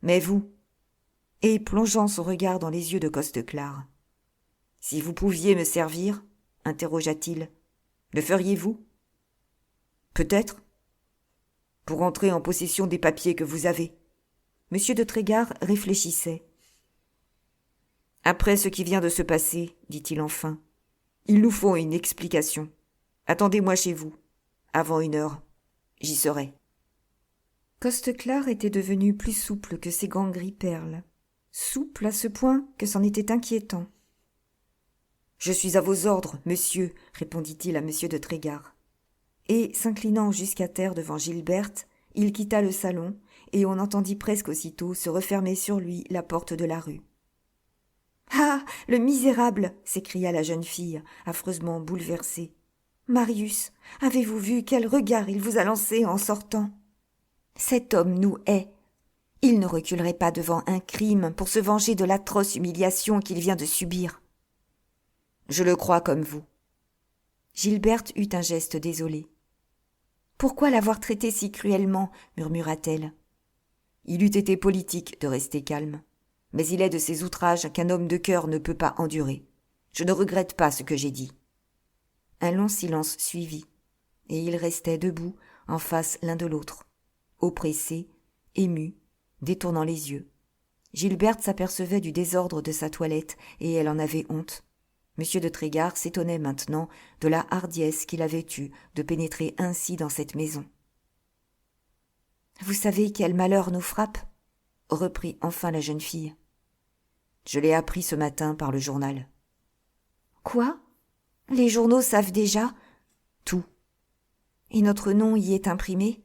Mais vous ?» Et plongeant son regard dans les yeux de Costeclare. « Si vous pouviez me servir, interrogea-t-il, le feriez-vous ? Peut-être. Pour entrer en possession des papiers que vous avez. » M. de Trégard réfléchissait. « Après ce qui vient de se passer, dit-il enfin, il nous faut une explication. Attendez-moi chez vous, avant 1 heure. J'y serai. » Costeclare était devenu plus souple que ses gants gris perle. Souple à ce point que c'en était inquiétant. « Je suis à vos ordres, monsieur, » répondit-il à M. de Trégard. Et, s'inclinant jusqu'à terre devant Gilberte, il quitta le salon, et on entendit presque aussitôt se refermer sur lui la porte de la rue. « Ah, le misérable !» s'écria la jeune fille, affreusement bouleversée. « Marius, avez-vous vu quel regard il vous a lancé en sortant ? Cet homme nous hait. Il ne reculerait pas devant un crime pour se venger de l'atroce humiliation qu'il vient de subir. » « Je le crois comme vous. » Gilberte eut un geste désolé. « Pourquoi l'avoir traité si cruellement ?» murmura-t-elle. Il eût été politique de rester calme, mais il est de ces outrages qu'un homme de cœur ne peut pas endurer. Je ne regrette pas ce que j'ai dit. Un long silence suivit, et ils restaient debout en face l'un de l'autre, oppressés, émus, détournant les yeux. Gilberte s'apercevait du désordre de sa toilette, et elle en avait honte. M. de Trégard s'étonnait maintenant de la hardiesse qu'il avait eue de pénétrer ainsi dans cette maison. « Vous savez quel malheur nous frappe ?» reprit enfin la jeune fille. « Je l'ai appris ce matin par le journal. »« Quoi ? Les journaux savent déjà ?»« Tout. »« Et notre nom y est imprimé ?»«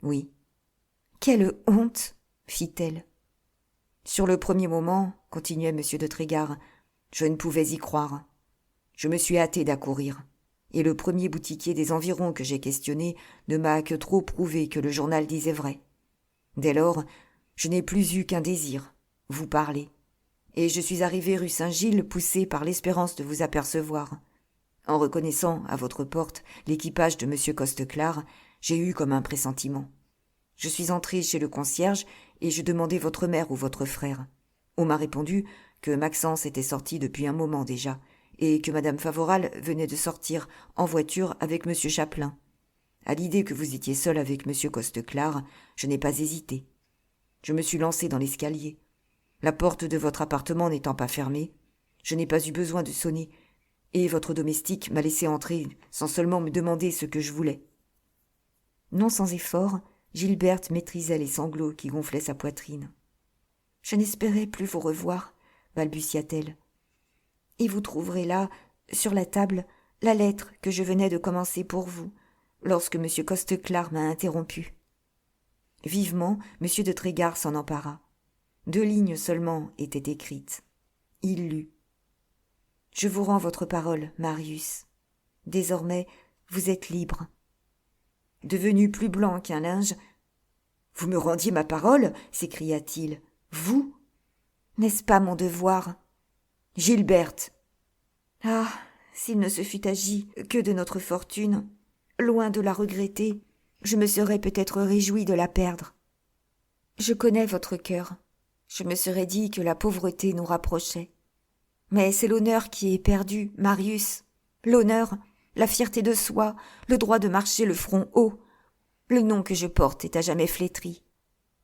Oui. »« Quelle honte !» fit-elle. « Sur le premier moment, continuait M. de Trégard, je ne pouvais y croire. Je me suis hâté d'accourir, et le premier boutiquier des environs que j'ai questionné ne m'a que trop prouvé que le journal disait vrai. Dès lors, je n'ai plus eu qu'un désir, vous parler, et je suis arrivé rue Saint-Gilles poussé par l'espérance de vous apercevoir. En reconnaissant à votre porte l'équipage de M. Costeclare, j'ai eu comme un pressentiment. Je suis entré chez le concierge et je demandai votre mère ou votre frère. On m'a répondu que Maxence était sorti depuis un moment déjà, et que Madame Favoral venait de sortir en voiture avec M. Chapelain. À l'idée que vous étiez seul avec M. Costeclare, je n'ai pas hésité. Je me suis lancé dans l'escalier. La porte de votre appartement n'étant pas fermée, je n'ai pas eu besoin de sonner, et votre domestique m'a laissé entrer sans seulement me demander ce que je voulais. » Non sans effort, Gilberte maîtrisait les sanglots qui gonflaient sa poitrine. « Je n'espérais plus vous revoir, » balbutia-t-elle. « Et vous trouverez là, sur la table, la lettre que je venais de commencer pour vous, lorsque M. Costeclare m'a interrompu. » Vivement, M. de Trégard s'en empara. 2 lignes seulement étaient écrites. Il lut. « Je vous rends votre parole, Marius. Désormais, vous êtes libre. » Devenu plus blanc qu'un linge, « Vous me rendiez ma parole ?» s'écria-t-il. « Vous ? N'est-ce pas mon devoir ? » « Gilberte !» « Ah, s'il ne se fût agi que de notre fortune, loin de la regretter, je me serais peut-être réjoui de la perdre. Je connais votre cœur. Je me serais dit que la pauvreté nous rapprochait. Mais c'est l'honneur qui est perdu, Marius. L'honneur, la fierté de soi, le droit de marcher le front haut. Le nom que je porte est à jamais flétri.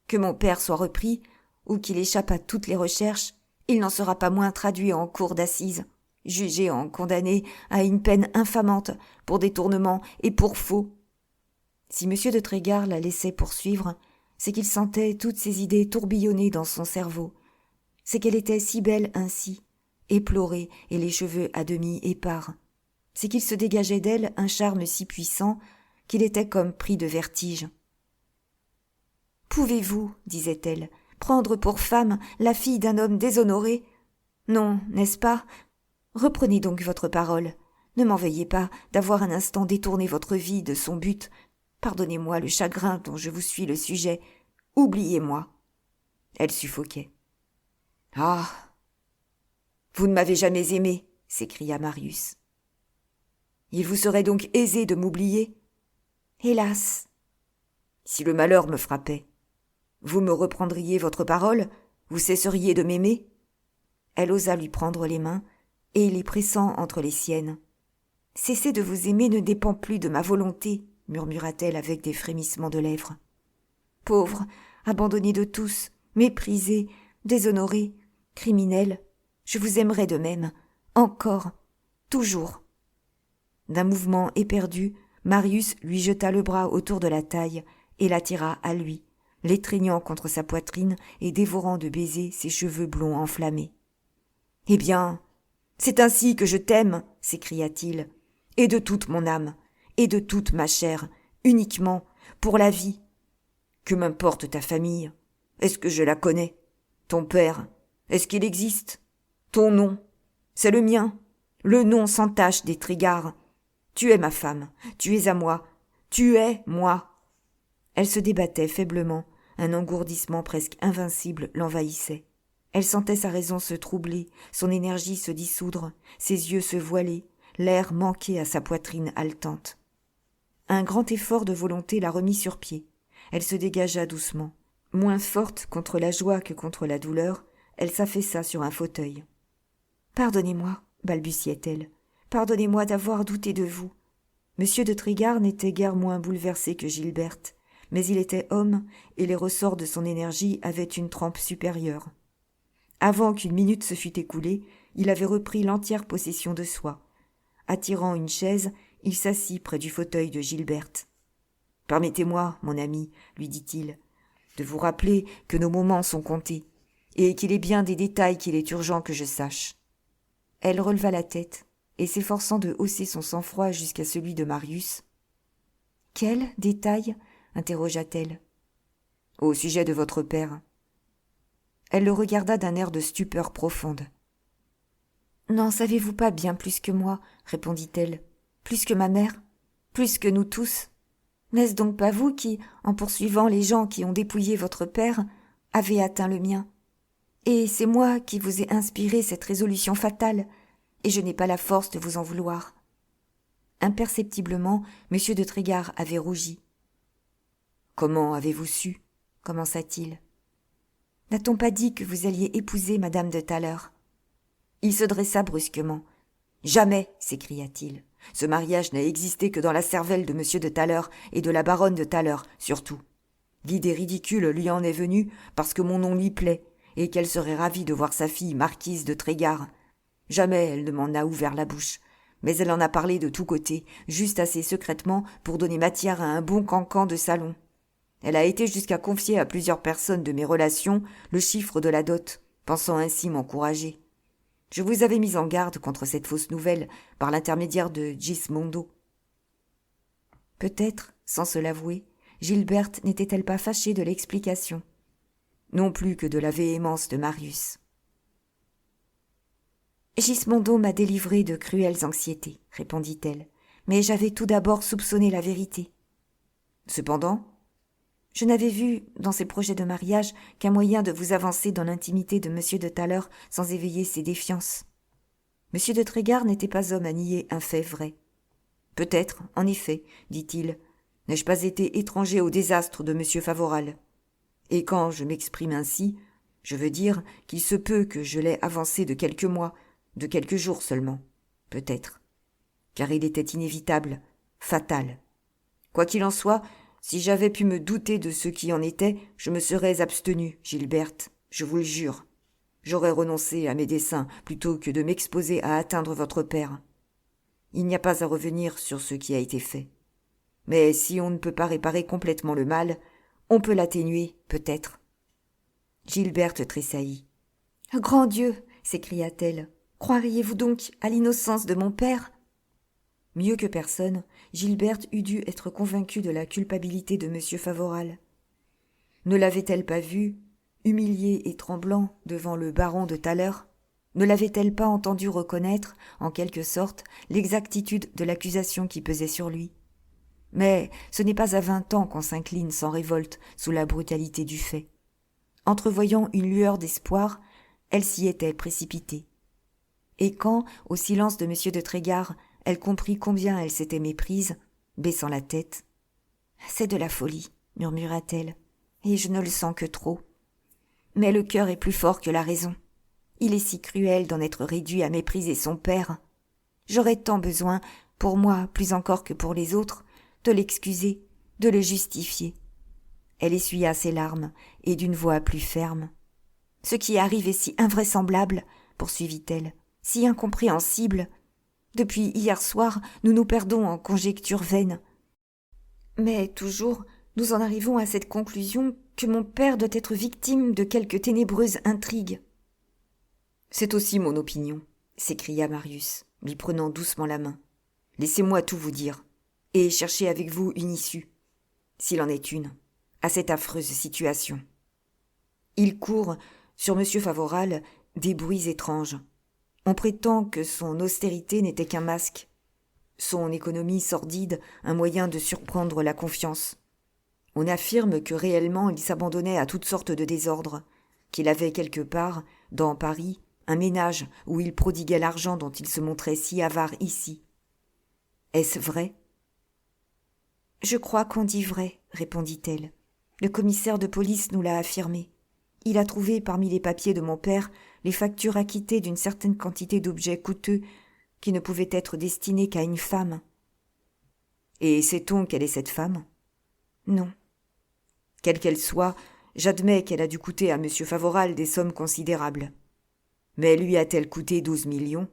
Que mon père soit repris, ou qu'il échappe à toutes les recherches, il n'en sera pas moins traduit en cour d'assises, jugé en condamné à une peine infamante pour détournement et pour faux. » Si M. de Trégard la laissait poursuivre, c'est qu'il sentait toutes ces idées tourbillonner dans son cerveau. C'est qu'elle était si belle ainsi, éplorée et les cheveux à demi épars. C'est qu'il se dégageait d'elle un charme si puissant qu'il était comme pris de vertige. « Pouvez-vous, disait-elle, prendre pour femme la fille d'un homme déshonoré ? Non, n'est-ce pas ? Reprenez donc votre parole. Ne m'en veuillez pas d'avoir un instant détourné votre vie de son but. Pardonnez-moi le chagrin dont je vous suis le sujet. Oubliez-moi. » Elle suffoquait. « Ah ! Vous ne m'avez jamais aimé, » s'écria Marius. « Il vous serait donc aisé de m'oublier ? Hélas ! Si le malheur me frappait, vous me reprendriez votre parole ? Vous cesseriez de m'aimer ? » Elle osa lui prendre les mains, et les pressant entre les siennes. « Cesser de vous aimer ne dépend plus de ma volonté, » murmura-t-elle avec des frémissements de lèvres. « Pauvre, abandonné de tous, méprisé, déshonoré, criminel, je vous aimerai de même, encore, toujours. » D'un mouvement éperdu, Marius lui jeta le bras autour de la taille et l'attira à lui, l'étreignant contre sa poitrine et dévorant de baisers ses cheveux blonds enflammés. « Eh bien, c'est ainsi que je t'aime, » s'écria-t-il, « et de toute mon âme, et de toute ma chair, uniquement, pour la vie. Que m'importe ta famille ? Est-ce que je la connais ? Ton père, est-ce qu'il existe ? Ton nom, c'est le mien, le nom sans tache des Trégard. Tu es ma femme, tu es à moi, tu es moi. » Elle se débattait faiblement, un engourdissement presque invincible l'envahissait. Elle sentait sa raison se troubler, son énergie se dissoudre, ses yeux se voiler, l'air manquer à sa poitrine haletante. Un grand effort de volonté la remit sur pied. Elle se dégagea doucement. Moins forte contre la joie que contre la douleur, elle s'affaissa sur un fauteuil. « Pardonnez-moi, » balbutiait-elle. « Pardonnez-moi d'avoir douté de vous. » Monsieur de Trégard n'était guère moins bouleversé que Gilberte, mais il était homme et les ressorts de son énergie avaient une trempe supérieure. Avant qu'une minute se fût écoulée, il avait repris l'entière possession de soi. Attirant une chaise, il s'assit près du fauteuil de Gilberte. « Permettez-moi, mon ami, lui dit-il, de vous rappeler que nos moments sont comptés, et qu'il est bien des détails qu'il est urgent que je sache. » Elle releva la tête, et s'efforçant de hausser son sang-froid jusqu'à celui de Marius. « Quel détail ? » interrogea-t-elle. « Au sujet de votre père. » Elle le regarda d'un air de stupeur profonde. « N'en savez-vous pas bien plus que moi, » répondit-elle, « plus que ma mère, plus que nous tous ? N'est-ce donc pas vous qui, en poursuivant les gens qui ont dépouillé votre père, avez atteint le mien ? Et c'est moi qui vous ai inspiré cette résolution fatale, et je n'ai pas la force de vous en vouloir. » Imperceptiblement, M. de Trégard avait rougi. « Comment avez-vous su ?» commença-t-il. « N'a-t-on pas dit que vous alliez épouser Madame de Thaler ?» Il se dressa brusquement. « Jamais !» s'écria-t-il. Ce mariage n'a existé que dans la cervelle de M. de Thaler et de la baronne de Thaler, surtout. L'idée ridicule lui en est venue parce que mon nom lui plaît et qu'elle serait ravie de voir sa fille marquise de Trégard. Jamais elle ne m'en a ouvert la bouche, mais elle en a parlé de tous côtés, juste assez secrètement pour donner matière à un bon cancan de salon. Elle a été jusqu'à confier à plusieurs personnes de mes relations le chiffre de la dot, pensant ainsi m'encourager. Je vous avais mis en garde contre cette fausse nouvelle par l'intermédiaire de Gismondo. Peut-être, sans se l'avouer, Gilberte n'était-elle pas fâchée de l'explication, non plus que de la véhémence de Marius. Gismondo m'a délivré de cruelles anxiétés, répondit-elle, mais j'avais tout d'abord soupçonné la vérité. Cependant, je n'avais vu, dans ses projets de mariage, qu'un moyen de vous avancer dans l'intimité de M. de Thaler sans éveiller ses défiances. M. de Trégard n'était pas homme à nier un fait vrai. Peut-être, en effet, dit-il, n'ai-je pas été étranger au désastre de M. Favoral. Et quand je m'exprime ainsi, je veux dire qu'il se peut que je l'aie avancé de quelques mois, de quelques jours seulement, peut-être. Car il était inévitable, fatal. Quoi qu'il en soit, si j'avais pu me douter de ce qui en était, je me serais abstenu, Gilberte, je vous le jure. J'aurais renoncé à mes desseins plutôt que de m'exposer à atteindre votre père. Il n'y a pas à revenir sur ce qui a été fait. Mais si on ne peut pas réparer complètement le mal, on peut l'atténuer, peut-être. Gilberte tressaillit. « Grand Dieu !» s'écria-t-elle. « Croiriez-vous donc à l'innocence de mon père ?» Mieux que personne, Gilberte eût dû être convaincue de la culpabilité de M. Favoral. Ne l'avait-elle pas vu, humilié et tremblant devant le baron de Thaler? Ne l'avait-elle pas entendu reconnaître, en quelque sorte, l'exactitude de l'accusation qui pesait sur lui? Mais ce n'est pas à 20 ans qu'on s'incline sans révolte sous la brutalité du fait. Entrevoyant une lueur d'espoir, elle s'y était précipitée. Et quand, au silence de M. de Trégard, elle comprit combien elle s'était méprise, baissant la tête. « C'est de la folie, » murmura-t-elle, « et je ne le sens que trop. Mais le cœur est plus fort que la raison. Il est si cruel d'en être réduit à mépriser son père. J'aurais tant besoin, pour moi plus encore que pour les autres, de l'excuser, de le justifier. » Elle essuya ses larmes, et d'une voix plus ferme. « Ce qui arrive est si invraisemblable, » poursuivit-elle, « si incompréhensible. Depuis hier soir, nous nous perdons en conjectures vaines. Mais toujours, nous en arrivons à cette conclusion que mon père doit être victime de quelque ténébreuse intrigue. »« C'est aussi mon opinion, » s'écria Marius, lui prenant doucement la main. « Laissez-moi tout vous dire, et chercher avec vous une issue, s'il en est une, à cette affreuse situation. Il court, sur M. Favoral, des bruits étranges. On prétend que son austérité n'était qu'un masque, son économie sordide un moyen de surprendre la confiance. On affirme que réellement il s'abandonnait à toutes sortes de désordres, qu'il avait quelque part, dans Paris, un ménage où il prodiguait l'argent dont il se montrait si avare ici. Est-ce vrai ? Je crois qu'on dit vrai, répondit-elle. Le commissaire de police nous l'a affirmé. Il a trouvé parmi les papiers de mon père les factures acquittées d'une certaine quantité d'objets coûteux qui ne pouvaient être destinés qu'à une femme. Et sait-on quelle est cette femme ? Non. Quelle qu'elle soit, j'admets qu'elle a dû coûter à M. Favoral des sommes considérables. Mais lui a-t-elle coûté 12 millions ?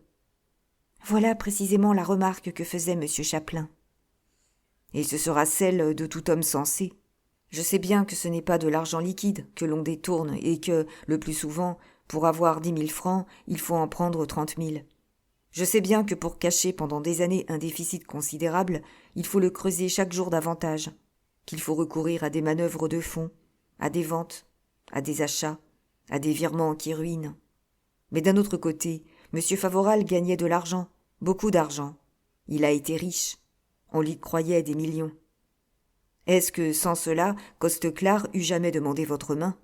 Voilà précisément la remarque que faisait M. Chaplin. Et ce sera celle de tout homme sensé. Je sais bien que ce n'est pas de l'argent liquide que l'on détourne et que, le plus souvent, pour avoir 10 000 francs, il faut en prendre 30 000. Je sais bien que pour cacher pendant des années un déficit considérable, il faut le creuser chaque jour davantage, qu'il faut recourir à des manœuvres de fonds, à des ventes, à des achats, à des virements qui ruinent. Mais d'un autre côté, M. Favoral gagnait de l'argent, beaucoup d'argent. Il a été riche. On lui croyait des millions. Est-ce que, sans cela, Costeclare eût jamais demandé votre main ?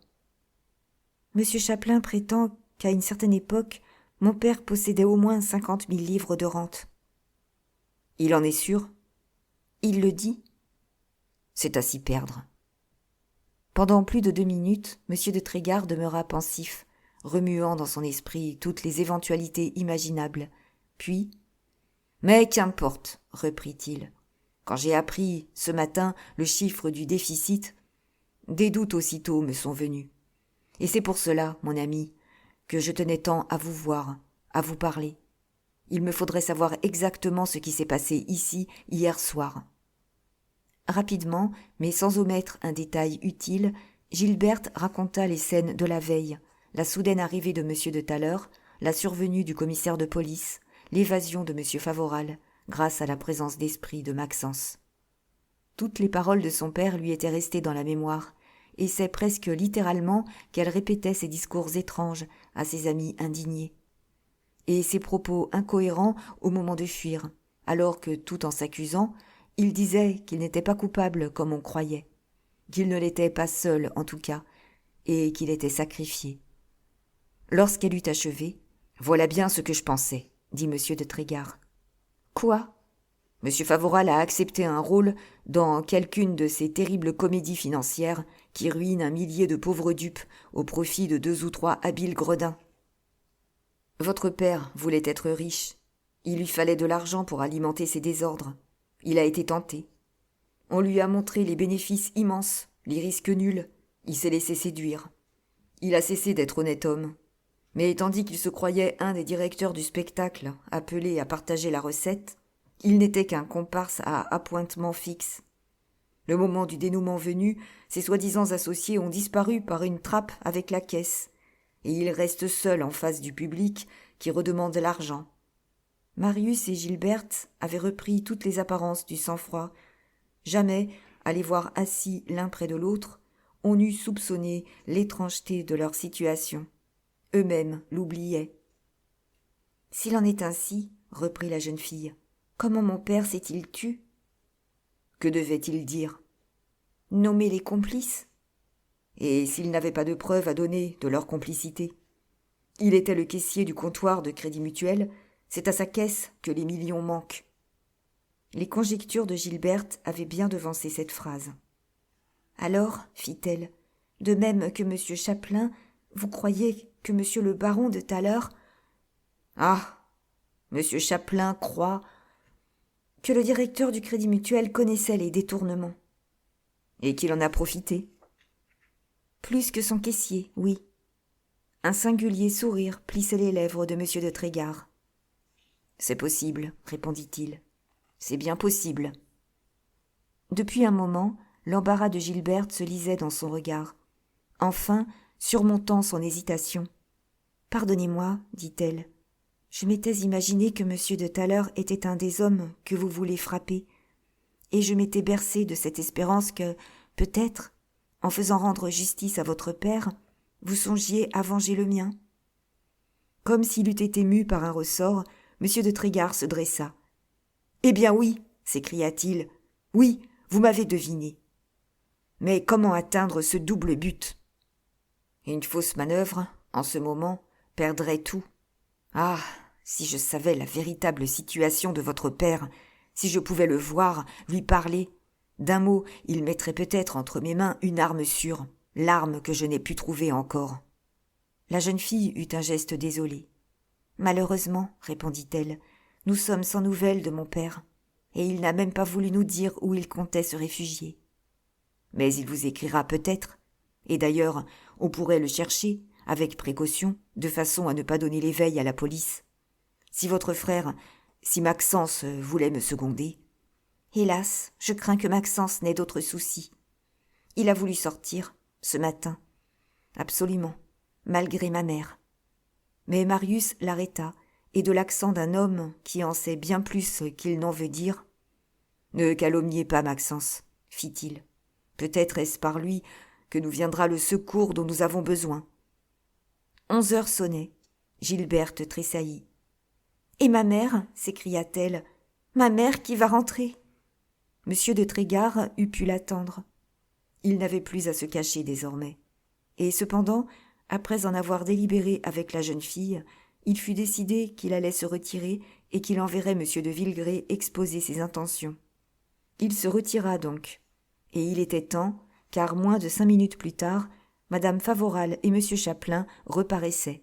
M. Chaplin prétend qu'à une certaine époque, mon père possédait au moins 50 000 livres de rente. Il en est sûr ? Il le dit. C'est à s'y perdre. Pendant plus de 2 minutes, M. de Trégard demeura pensif, remuant dans son esprit toutes les éventualités imaginables. Puis, Mais qu'importe, reprit-il. Quand j'ai appris, ce matin, le chiffre du déficit, des doutes aussitôt me sont venus. Et c'est pour cela, mon ami, que je tenais tant à vous voir, à vous parler. Il me faudrait savoir exactement ce qui s'est passé ici hier soir. » Rapidement, mais sans omettre un détail utile, Gilberte raconta les scènes de la veille, la soudaine arrivée de M. de Thaler, la survenue du commissaire de police, l'évasion de M. Favoral, grâce à la présence d'esprit de Maxence. Toutes les paroles de son père lui étaient restées dans la mémoire, et c'est presque littéralement qu'elle répétait ses discours étranges à ses amis indignés, et ses propos incohérents au moment de fuir, alors que, tout en s'accusant, il disait qu'il n'était pas coupable comme on croyait, qu'il ne l'était pas seul en tout cas, et qu'il était sacrifié. Lorsqu'elle eut achevé, « Voilà bien ce que je pensais, » dit M. de Trégard. « Quoi » ? M. Favoral a accepté un rôle dans quelqu'une de ces terribles comédies financières qui ruinent un millier de pauvres dupes au profit de 2 ou 3 habiles gredins. Votre père voulait être riche. Il lui fallait de l'argent pour alimenter ses désordres. Il a été tenté. On lui a montré les bénéfices immenses, les risques nuls. Il s'est laissé séduire. Il a cessé d'être honnête homme. Mais tandis qu'il se croyait un des directeurs du spectacle appelé à partager la recette, il n'était qu'un comparse à appointement fixe. Le moment du dénouement venu, ses soi-disant associés ont disparu par une trappe avec la caisse, et il reste seul en face du public qui redemande l'argent. Marius et Gilberte avaient repris toutes les apparences du sang-froid. Jamais, à les voir assis l'un près de l'autre, on eût soupçonné l'étrangeté de leur situation. Eux-mêmes l'oubliaient. « S'il en est ainsi, reprit la jeune fille, comment mon père s'est-il tu ? » Que devait-il dire ? Nommer les complices ? Et s'il n'avait pas de preuves à donner de leur complicité ? Il était le caissier du comptoir de Crédit Mutuel, c'est à sa caisse que les millions manquent. Les conjectures de Gilberte avaient bien devancé cette phrase. « Alors, fit-elle, de même que M. Chaplin, vous croyez que M. le baron de Thaler... »« Ah, M. Chaplin croit... » que le directeur du Crédit Mutuel connaissait les détournements. Et qu'il en a profité. Plus que son caissier, oui. Un singulier sourire plissait les lèvres de M. de Trégard. C'est possible, répondit-il. C'est bien possible. Depuis un moment, l'embarras de Gilberte se lisait dans son regard. Enfin, surmontant son hésitation. Pardonnez-moi, dit-elle. Je m'étais imaginé que M. de Thaler était un des hommes que vous voulez frapper, et je m'étais bercée de cette espérance que, peut-être, en faisant rendre justice à votre père, vous songiez à venger le mien. Comme s'il eût été mu par un ressort, M. de Trégard se dressa. « Eh bien oui, s'écria-t-il, oui, vous m'avez deviné. Mais comment atteindre ce double but ? Une fausse manœuvre, en ce moment, perdrait tout. Ah, si je savais la véritable situation de votre père, si je pouvais le voir, lui parler, d'un mot, il mettrait peut-être entre mes mains une arme sûre, l'arme que je n'ai pu trouver encore. » La jeune fille eut un geste désolé. « Malheureusement, répondit-elle, nous sommes sans nouvelles de mon père, et il n'a même pas voulu nous dire où il comptait se réfugier. Mais il vous écrira peut-être, et d'ailleurs, on pourrait le chercher, avec précaution, de façon à ne pas donner l'éveil à la police. Si votre frère, si Maxence voulait me seconder... » Hélas, je crains que Maxence n'ait d'autres soucis. Il a voulu sortir, ce matin. Absolument, malgré ma mère. Mais Marius l'arrêta, et de l'accent d'un homme qui en sait bien plus qu'il n'en veut dire. « Ne calomniez pas Maxence, fit-il. Peut-être est-ce par lui que nous viendra le secours dont nous avons besoin. » 11 heures sonnaient. Gilberte tressaillit. « Et ma mère » s'écria-t-elle. « Ma mère qui va rentrer ?» M. de Trégard eût pu l'attendre. Il n'avait plus à se cacher désormais. Et cependant, après en avoir délibéré avec la jeune fille, il fut décidé qu'il allait se retirer et qu'il enverrait M. de Vilgré exposer ses intentions. Il se retira donc. Et il était temps, car moins de 5 minutes plus tard, Madame Favoral et M. Chaplin reparaissaient.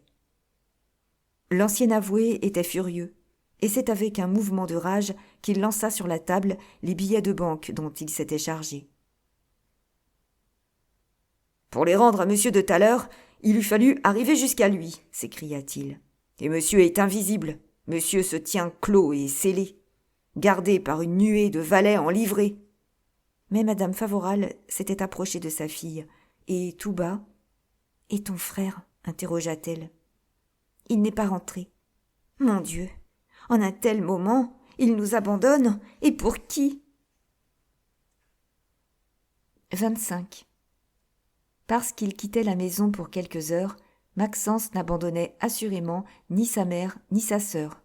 L'ancien avoué était furieux, et c'est avec un mouvement de rage qu'il lança sur la table les billets de banque dont il s'était chargé. « Pour les rendre à monsieur de Thaler, il eût fallu arriver jusqu'à lui, s'écria-t-il. Et monsieur est invisible. Monsieur se tient clos et scellé, gardé par une nuée de valets en livrée. » Mais madame Favoral s'était approchée de sa fille, et tout bas, « Et ton frère ?» interrogea-t-elle. « Il n'est pas rentré. Mon Dieu, en un tel moment, il nous abandonne, et pour qui ?» 25. Parce qu'il quittait la maison pour quelques heures, Maxence n'abandonnait assurément ni sa mère ni sa sœur.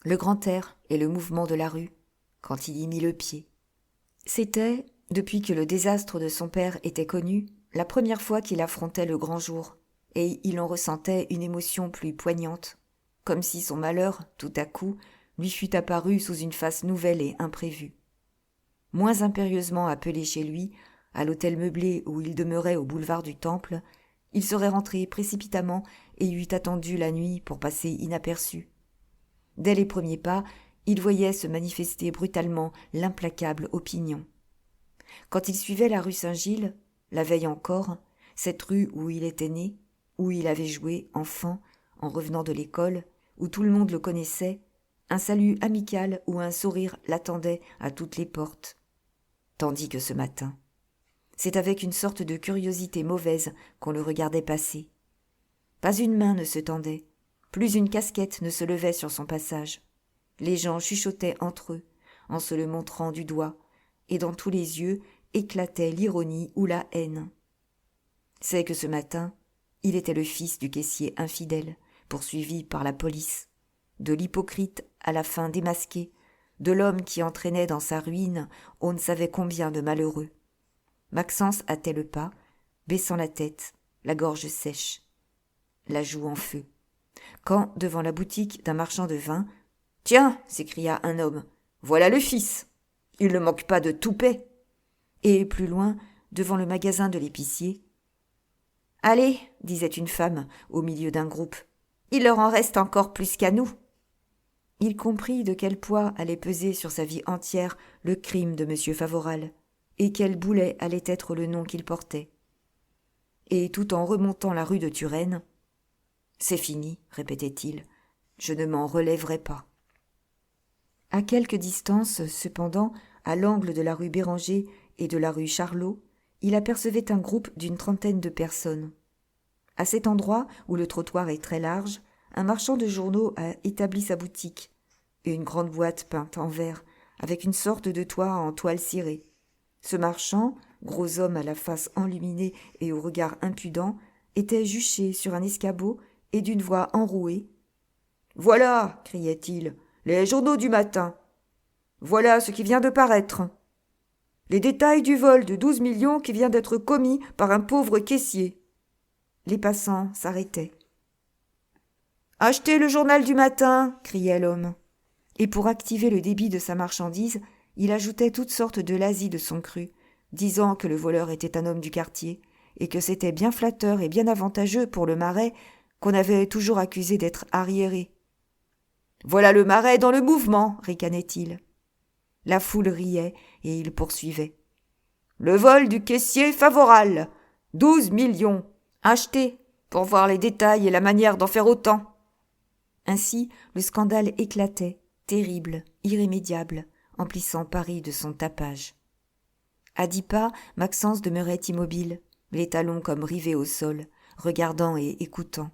Le grand air et le mouvement de la rue, quand il y mit le pied. C'était, depuis que le désastre de son père était connu, la première fois qu'il affrontait le grand jour, et il en ressentait une émotion plus poignante, comme si son malheur, tout à coup, lui fût apparu sous une face nouvelle et imprévue. Moins impérieusement appelé chez lui, à l'hôtel meublé où il demeurait au boulevard du Temple, il serait rentré précipitamment et y eût attendu la nuit pour passer inaperçu. Dès les premiers pas, il voyait se manifester brutalement l'implacable opinion. Quand il suivait la rue Saint-Gilles, la veille encore, cette rue où il était né, où il avait joué, enfant, en revenant de l'école, où tout le monde le connaissait, un salut amical ou un sourire l'attendait à toutes les portes. Tandis que ce matin, c'est avec une sorte de curiosité mauvaise qu'on le regardait passer. Pas une main ne se tendait, plus une casquette ne se levait sur son passage. Les gens chuchotaient entre eux, en se le montrant du doigt, et dans tous les yeux éclatait l'ironie ou la haine. C'est que ce matin, il était le fils du caissier infidèle, poursuivi par la police, de l'hypocrite à la fin démasqué, de l'homme qui entraînait dans sa ruine on ne savait combien de malheureux. Maxence hâtait le pas, baissant la tête, la gorge sèche, la joue en feu. Quand, devant la boutique d'un marchand de vin, « Tiens !» s'écria un homme, « voilà le fils. Il ne manque pas de toupet. » Et plus loin, devant le magasin de l'épicier, « Allez !» disait une femme au milieu d'un groupe, « il leur en reste encore plus qu'à nous. » Il comprit de quel poids allait peser sur sa vie entière le crime de M. Favoral, et quel boulet allait être le nom qu'il portait. Et tout en remontant la rue de Turenne, « C'est fini, répétait-il, je ne m'en relèverai pas. » À quelque distance, cependant, à l'angle de la rue Béranger et de la rue Charlot, il apercevait un groupe d'une trentaine de personnes. À cet endroit, où le trottoir est très large, un marchand de journaux a établi sa boutique, une grande boîte peinte en vert, avec une sorte de toit en toile cirée. Ce marchand, gros homme à la face enluminée et au regard impudent, était juché sur un escabeau et d'une voix enrouée. « Voilà, criait-il, les journaux du matin. Voilà ce qui vient de paraître. Les détails du vol de 12 millions qui vient d'être commis par un pauvre caissier. » Les passants s'arrêtaient. « Achetez le journal du matin !» criait l'homme. Et pour activer le débit de sa marchandise, il ajoutait toutes sortes de lazzi de son cru, disant que le voleur était un homme du quartier et que c'était bien flatteur et bien avantageux pour le Marais qu'on avait toujours accusé d'être arriéré. « Voilà le Marais dans le mouvement !» ricanait-il. La foule riait et il poursuivait. « Le vol du caissier Favoral, 12 millions, acheté pour voir les détails et la manière d'en faire autant. » Ainsi, le scandale éclatait, terrible, irrémédiable, emplissant Paris de son tapage. À 10 pas, Maxence demeurait immobile, les talons comme rivés au sol, regardant et écoutant.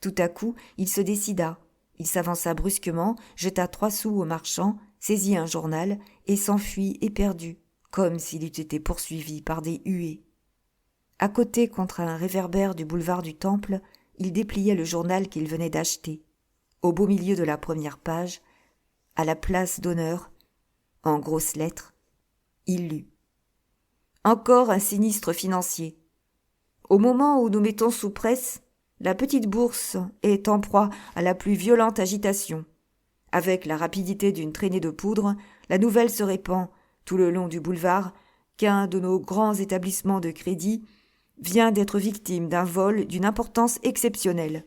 Tout à coup, il se décida. Il s'avança brusquement, jeta 3 sous au marchand, saisit un journal et s'enfuit éperdu, comme s'il eût été poursuivi par des huées. À côté, contre un réverbère du boulevard du Temple, il dépliait le journal qu'il venait d'acheter. Au beau milieu de la première page, à la place d'honneur, en grosses lettres, il lut. Encore un sinistre financier. Au moment où nous mettons sous presse, la petite bourse est en proie à la plus violente agitation. Avec la rapidité d'une traînée de poudre, la nouvelle se répand tout le long du boulevard qu'un de nos grands établissements de crédit vient d'être victime d'un vol d'une importance exceptionnelle.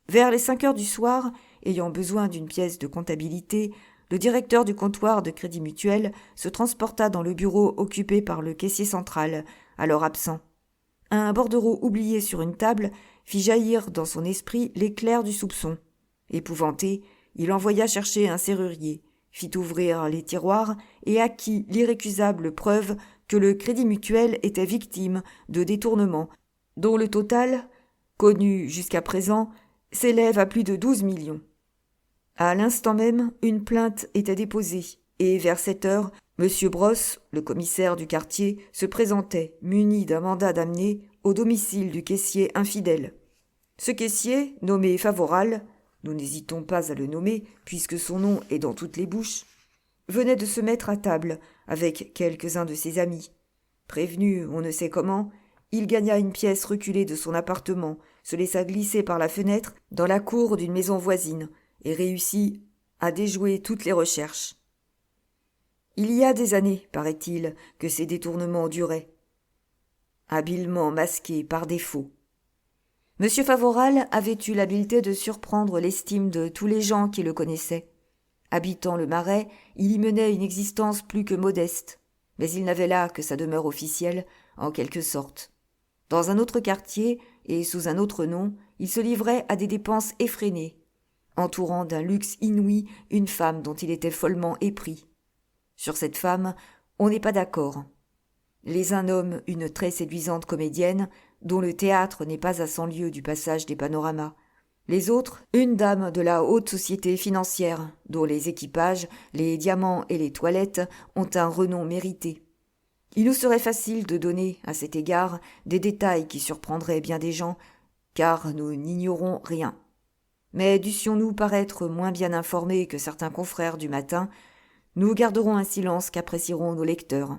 Vers les 5 heures du soir, ayant besoin d'une pièce de comptabilité, le directeur du comptoir de Crédit Mutuel se transporta dans le bureau occupé par le caissier central, alors absent. Un bordereau oublié sur une table fit jaillir dans son esprit l'éclair du soupçon. Épouvanté, il envoya chercher un serrurier, fit ouvrir les tiroirs et acquit l'irrécusable preuve que le Crédit Mutuel était victime de détournements, dont le total, connu jusqu'à présent, s'élève à plus de 12 millions. À l'instant même, une plainte était déposée, et vers 7 heures, M. Brosse, le commissaire du quartier, se présentait, muni d'un mandat d'amener, au domicile du caissier infidèle. Ce caissier, nommé Favoral, nous n'hésitons pas à le nommer, puisque son nom est dans toutes les bouches, venait de se mettre à table avec quelques-uns de ses amis. Prévenu on ne sait comment, il gagna une pièce reculée de son appartement, se laissa glisser par la fenêtre dans la cour d'une maison voisine, et réussit à déjouer toutes les recherches. Il y a des années, paraît-il, que ces détournements duraient, habilement masqués par défaut. M. Favoral avait eu l'habileté de surprendre l'estime de tous les gens qui le connaissaient. Habitant le Marais, il y menait une existence plus que modeste, mais il n'avait là que sa demeure officielle, en quelque sorte. Dans un autre quartier, et sous un autre nom, il se livrait à des dépenses effrénées, entourant d'un luxe inouï une femme dont il était follement épris. Sur cette femme, on n'est pas d'accord. Les uns nomment une très séduisante comédienne, dont le théâtre n'est pas à 100 lieues du passage des panoramas. Les autres, une dame de la haute société financière, dont les équipages, les diamants et les toilettes ont un renom mérité. Il nous serait facile de donner, à cet égard, des détails qui surprendraient bien des gens, car nous n'ignorons rien. Mais dussions-nous paraître moins bien informés que certains confrères du matin, nous garderons un silence qu'apprécieront nos lecteurs.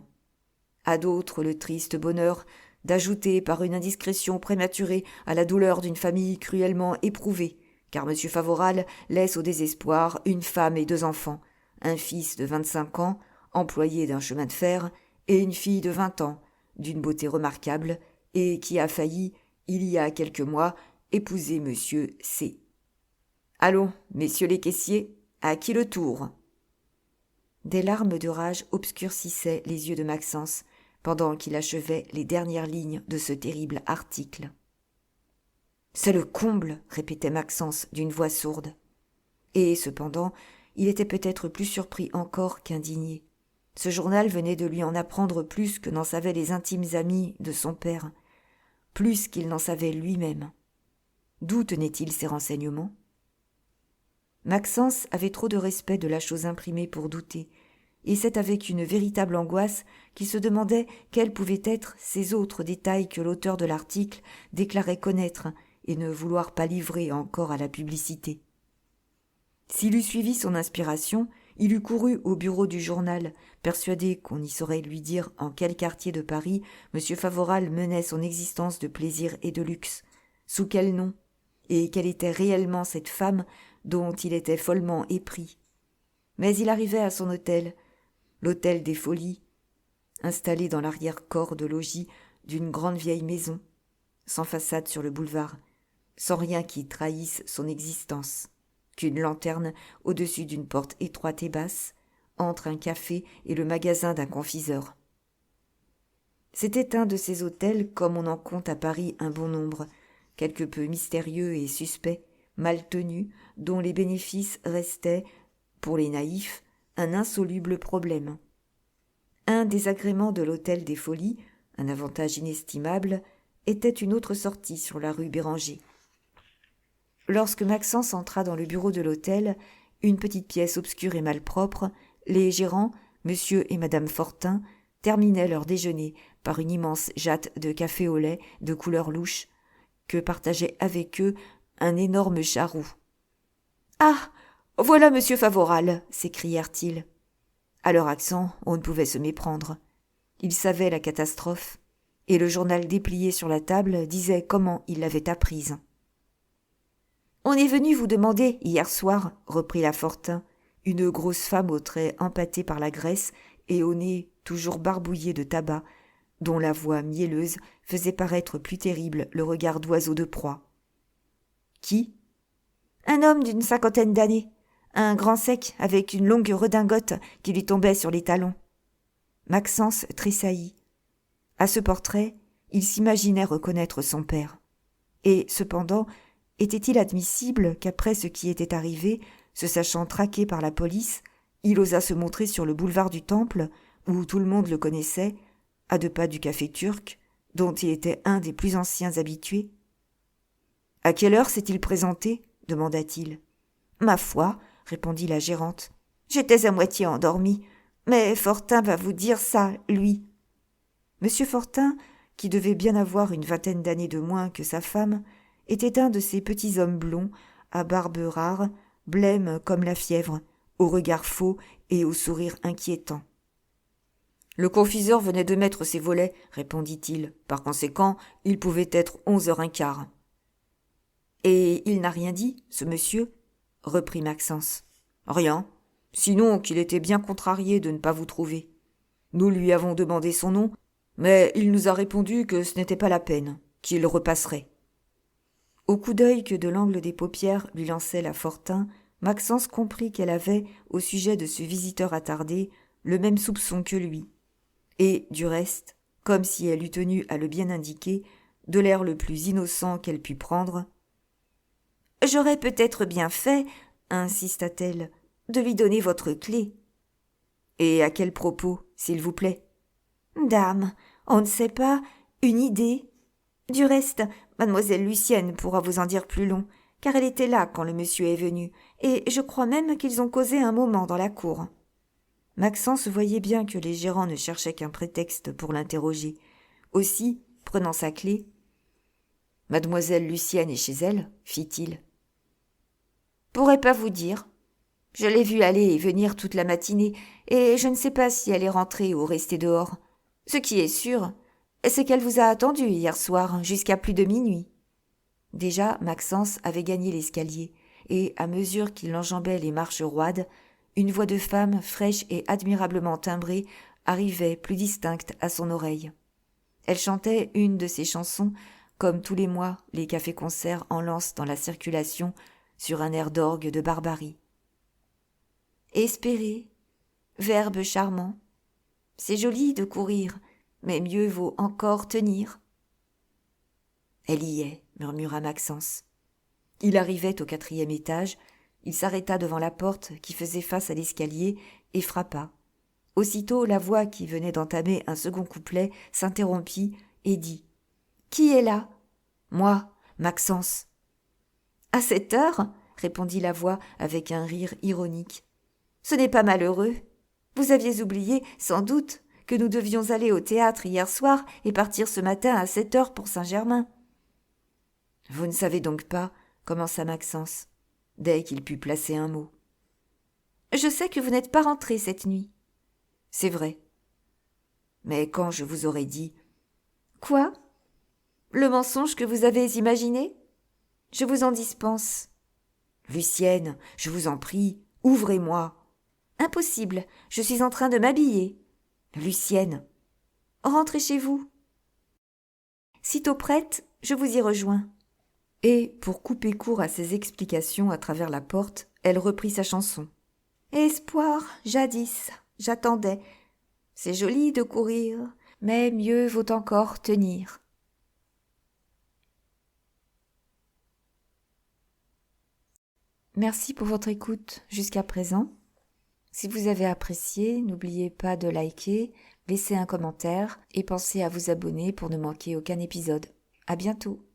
À d'autres le triste bonheur d'ajouter par une indiscrétion prématurée à la douleur d'une famille cruellement éprouvée, car M. Favoral laisse au désespoir une femme et 2 enfants, un fils de 25 ans, employé d'un chemin de fer, et une fille de 20 ans, d'une beauté remarquable, et qui a failli, il y a quelques mois, épouser M. C. Allons, messieurs les caissiers, à qui le tour ? Des larmes de rage obscurcissaient les yeux de Maxence pendant qu'il achevait les dernières lignes de ce terrible article. « C'est le comble !» répétait Maxence d'une voix sourde. Et cependant, il était peut-être plus surpris encore qu'indigné. Ce journal venait de lui en apprendre plus que n'en savaient les intimes amis de son père, plus qu'il n'en savait lui-même. D'où tenait-il ces renseignements ? Maxence avait trop de respect de la chose imprimée pour douter, et c'est avec une véritable angoisse qu'il se demandait quels pouvaient être ces autres détails que l'auteur de l'article déclarait connaître et ne vouloir pas livrer encore à la publicité. S'il eût suivi son inspiration, il eût couru au bureau du journal, persuadé qu'on y saurait lui dire en quel quartier de Paris M. Favoral menait son existence de plaisir et de luxe, sous quel nom, et quelle était réellement cette femme dont il était follement épris. Mais il arrivait à son hôtel, l'hôtel des Folies, installé dans l'arrière-corps de logis d'une grande vieille maison, sans façade sur le boulevard, sans rien qui trahisse son existence, qu'une lanterne au-dessus d'une porte étroite et basse, entre un café et le magasin d'un confiseur. C'était un de ces hôtels comme on en compte à Paris un bon nombre, quelque peu mystérieux et suspects, mal tenus, dont les bénéfices restaient, pour les naïfs, un insoluble problème. Un des agréments de l'hôtel des Folies, un avantage inestimable, était une autre sortie sur la rue Béranger. Lorsque Maxence entra dans le bureau de l'hôtel, une petite pièce obscure et malpropre, les gérants, monsieur et madame Fortin, terminaient leur déjeuner par une immense jatte de café au lait de couleur louche, que partageait avec eux un énorme charroux. « Ah, voilà monsieur Favoral !» s'écrièrent-ils. À leur accent, on ne pouvait se méprendre. Ils savaient la catastrophe, et le journal déplié sur la table disait comment ils l'avaient apprise. « On est venu vous demander hier soir, » reprit la Fortin, une grosse femme aux traits empâtés par la graisse et au nez toujours barbouillé de tabac, dont la voix mielleuse faisait paraître plus terrible le regard d'oiseau de proie. « Qui » ? Un homme d'une 50aine d'années, un grand sec avec une longue redingote qui lui tombait sur les talons. Maxence tressaillit. À ce portrait, il s'imaginait reconnaître son père. Et cependant, était-il admissible qu'après ce qui était arrivé, se sachant traqué par la police, il osât se montrer sur le boulevard du Temple, où tout le monde le connaissait, à 2 pas du café turc, dont il était un des plus anciens habitués? « À quelle heure s'est-il présenté ?» demanda-t-il. « Ma foi, » répondit la gérante, « j'étais à moitié endormie, mais Fortin va vous dire ça, lui. » Monsieur Fortin, qui devait bien avoir une 20aine d'années de moins que sa femme, était un de ces petits hommes blonds, à barbe rare, blêmes comme la fièvre, au regard faux et au sourire inquiétant. « Le confiseur venait de mettre ses volets, » répondit-il. « Par conséquent, il pouvait être 11h15. »« Et il n'a rien dit, ce monsieur ?» reprit Maxence. « Rien, sinon qu'il était bien contrarié de ne pas vous trouver. Nous lui avons demandé son nom, mais il nous a répondu que ce n'était pas la peine, qu'il repasserait. » Au coup d'œil que de l'angle des paupières lui lançait la Fortin, Maxence comprit qu'elle avait, au sujet de ce visiteur attardé, le même soupçon que lui. Et, du reste, comme si elle eût tenu à le bien indiquer, de l'air le plus innocent qu'elle put prendre. « J'aurais peut-être bien fait, insista-t-elle, de lui donner votre clé. »« Et à quel propos, s'il vous plaît ?»« Dame, on ne sait pas, une idée. Du reste, mademoiselle Lucienne pourra vous en dire plus long, car elle était là quand le monsieur est venu, et je crois même qu'ils ont causé un moment dans la cour. » Maxence voyait bien que les gérants ne cherchaient qu'un prétexte pour l'interroger. Aussi, prenant sa clé, « Mademoiselle Lucienne est chez elle ?» fit-il. « Pourrais pas vous dire. Je l'ai vue aller et venir toute la matinée, et je ne sais pas si elle est rentrée ou restée dehors. Ce qui est sûr, c'est qu'elle vous a attendu hier soir jusqu'à plus de minuit. » Déjà, Maxence avait gagné l'escalier, et à mesure qu'il enjambait les marches roides, une voix de femme, fraîche et admirablement timbrée, arrivait plus distincte à son oreille. Elle chantait une de ses chansons, comme tous les mois les cafés-concerts en lancent dans la circulation, sur un air d'orgue de Barbarie. Espérer, verbe charmant. C'est joli de courir, mais mieux vaut encore tenir. Elle y est, murmura Maxence. Il arrivait au 4e étage. Il s'arrêta devant la porte qui faisait face à l'escalier et frappa. Aussitôt, la voix qui venait d'entamer un second couplet s'interrompit et dit « Qui est là ?»« Moi, Maxence. »« À cette heure ?» répondit la voix avec un rire ironique. « Ce n'est pas malheureux. Vous aviez oublié, sans doute, que nous devions aller au théâtre hier soir et partir ce matin à 7h pour Saint-Germain. »« Vous ne savez donc pas ?» commença Maxence, dès qu'il put placer un mot. « Je sais que vous n'êtes pas rentré cette nuit. »« C'est vrai. Mais quand je vous aurais dit... »« Quoi ? Le mensonge que vous avez imaginé ? Je vous en dispense. »« Lucienne, je vous en prie, ouvrez-moi. »« Impossible, je suis en train de m'habiller. »« Lucienne. »« Rentrez chez vous. »« Sitôt prête, je vous y rejoins. » Et, pour couper court à ses explications à travers la porte, elle reprit sa chanson. « Espoir, jadis, j'attendais. C'est joli de courir, mais mieux vaut encore tenir. » Merci pour votre écoute jusqu'à présent. Si vous avez apprécié, n'oubliez pas de liker, laisser un commentaire et pensez à vous abonner pour ne manquer aucun épisode. À bientôt.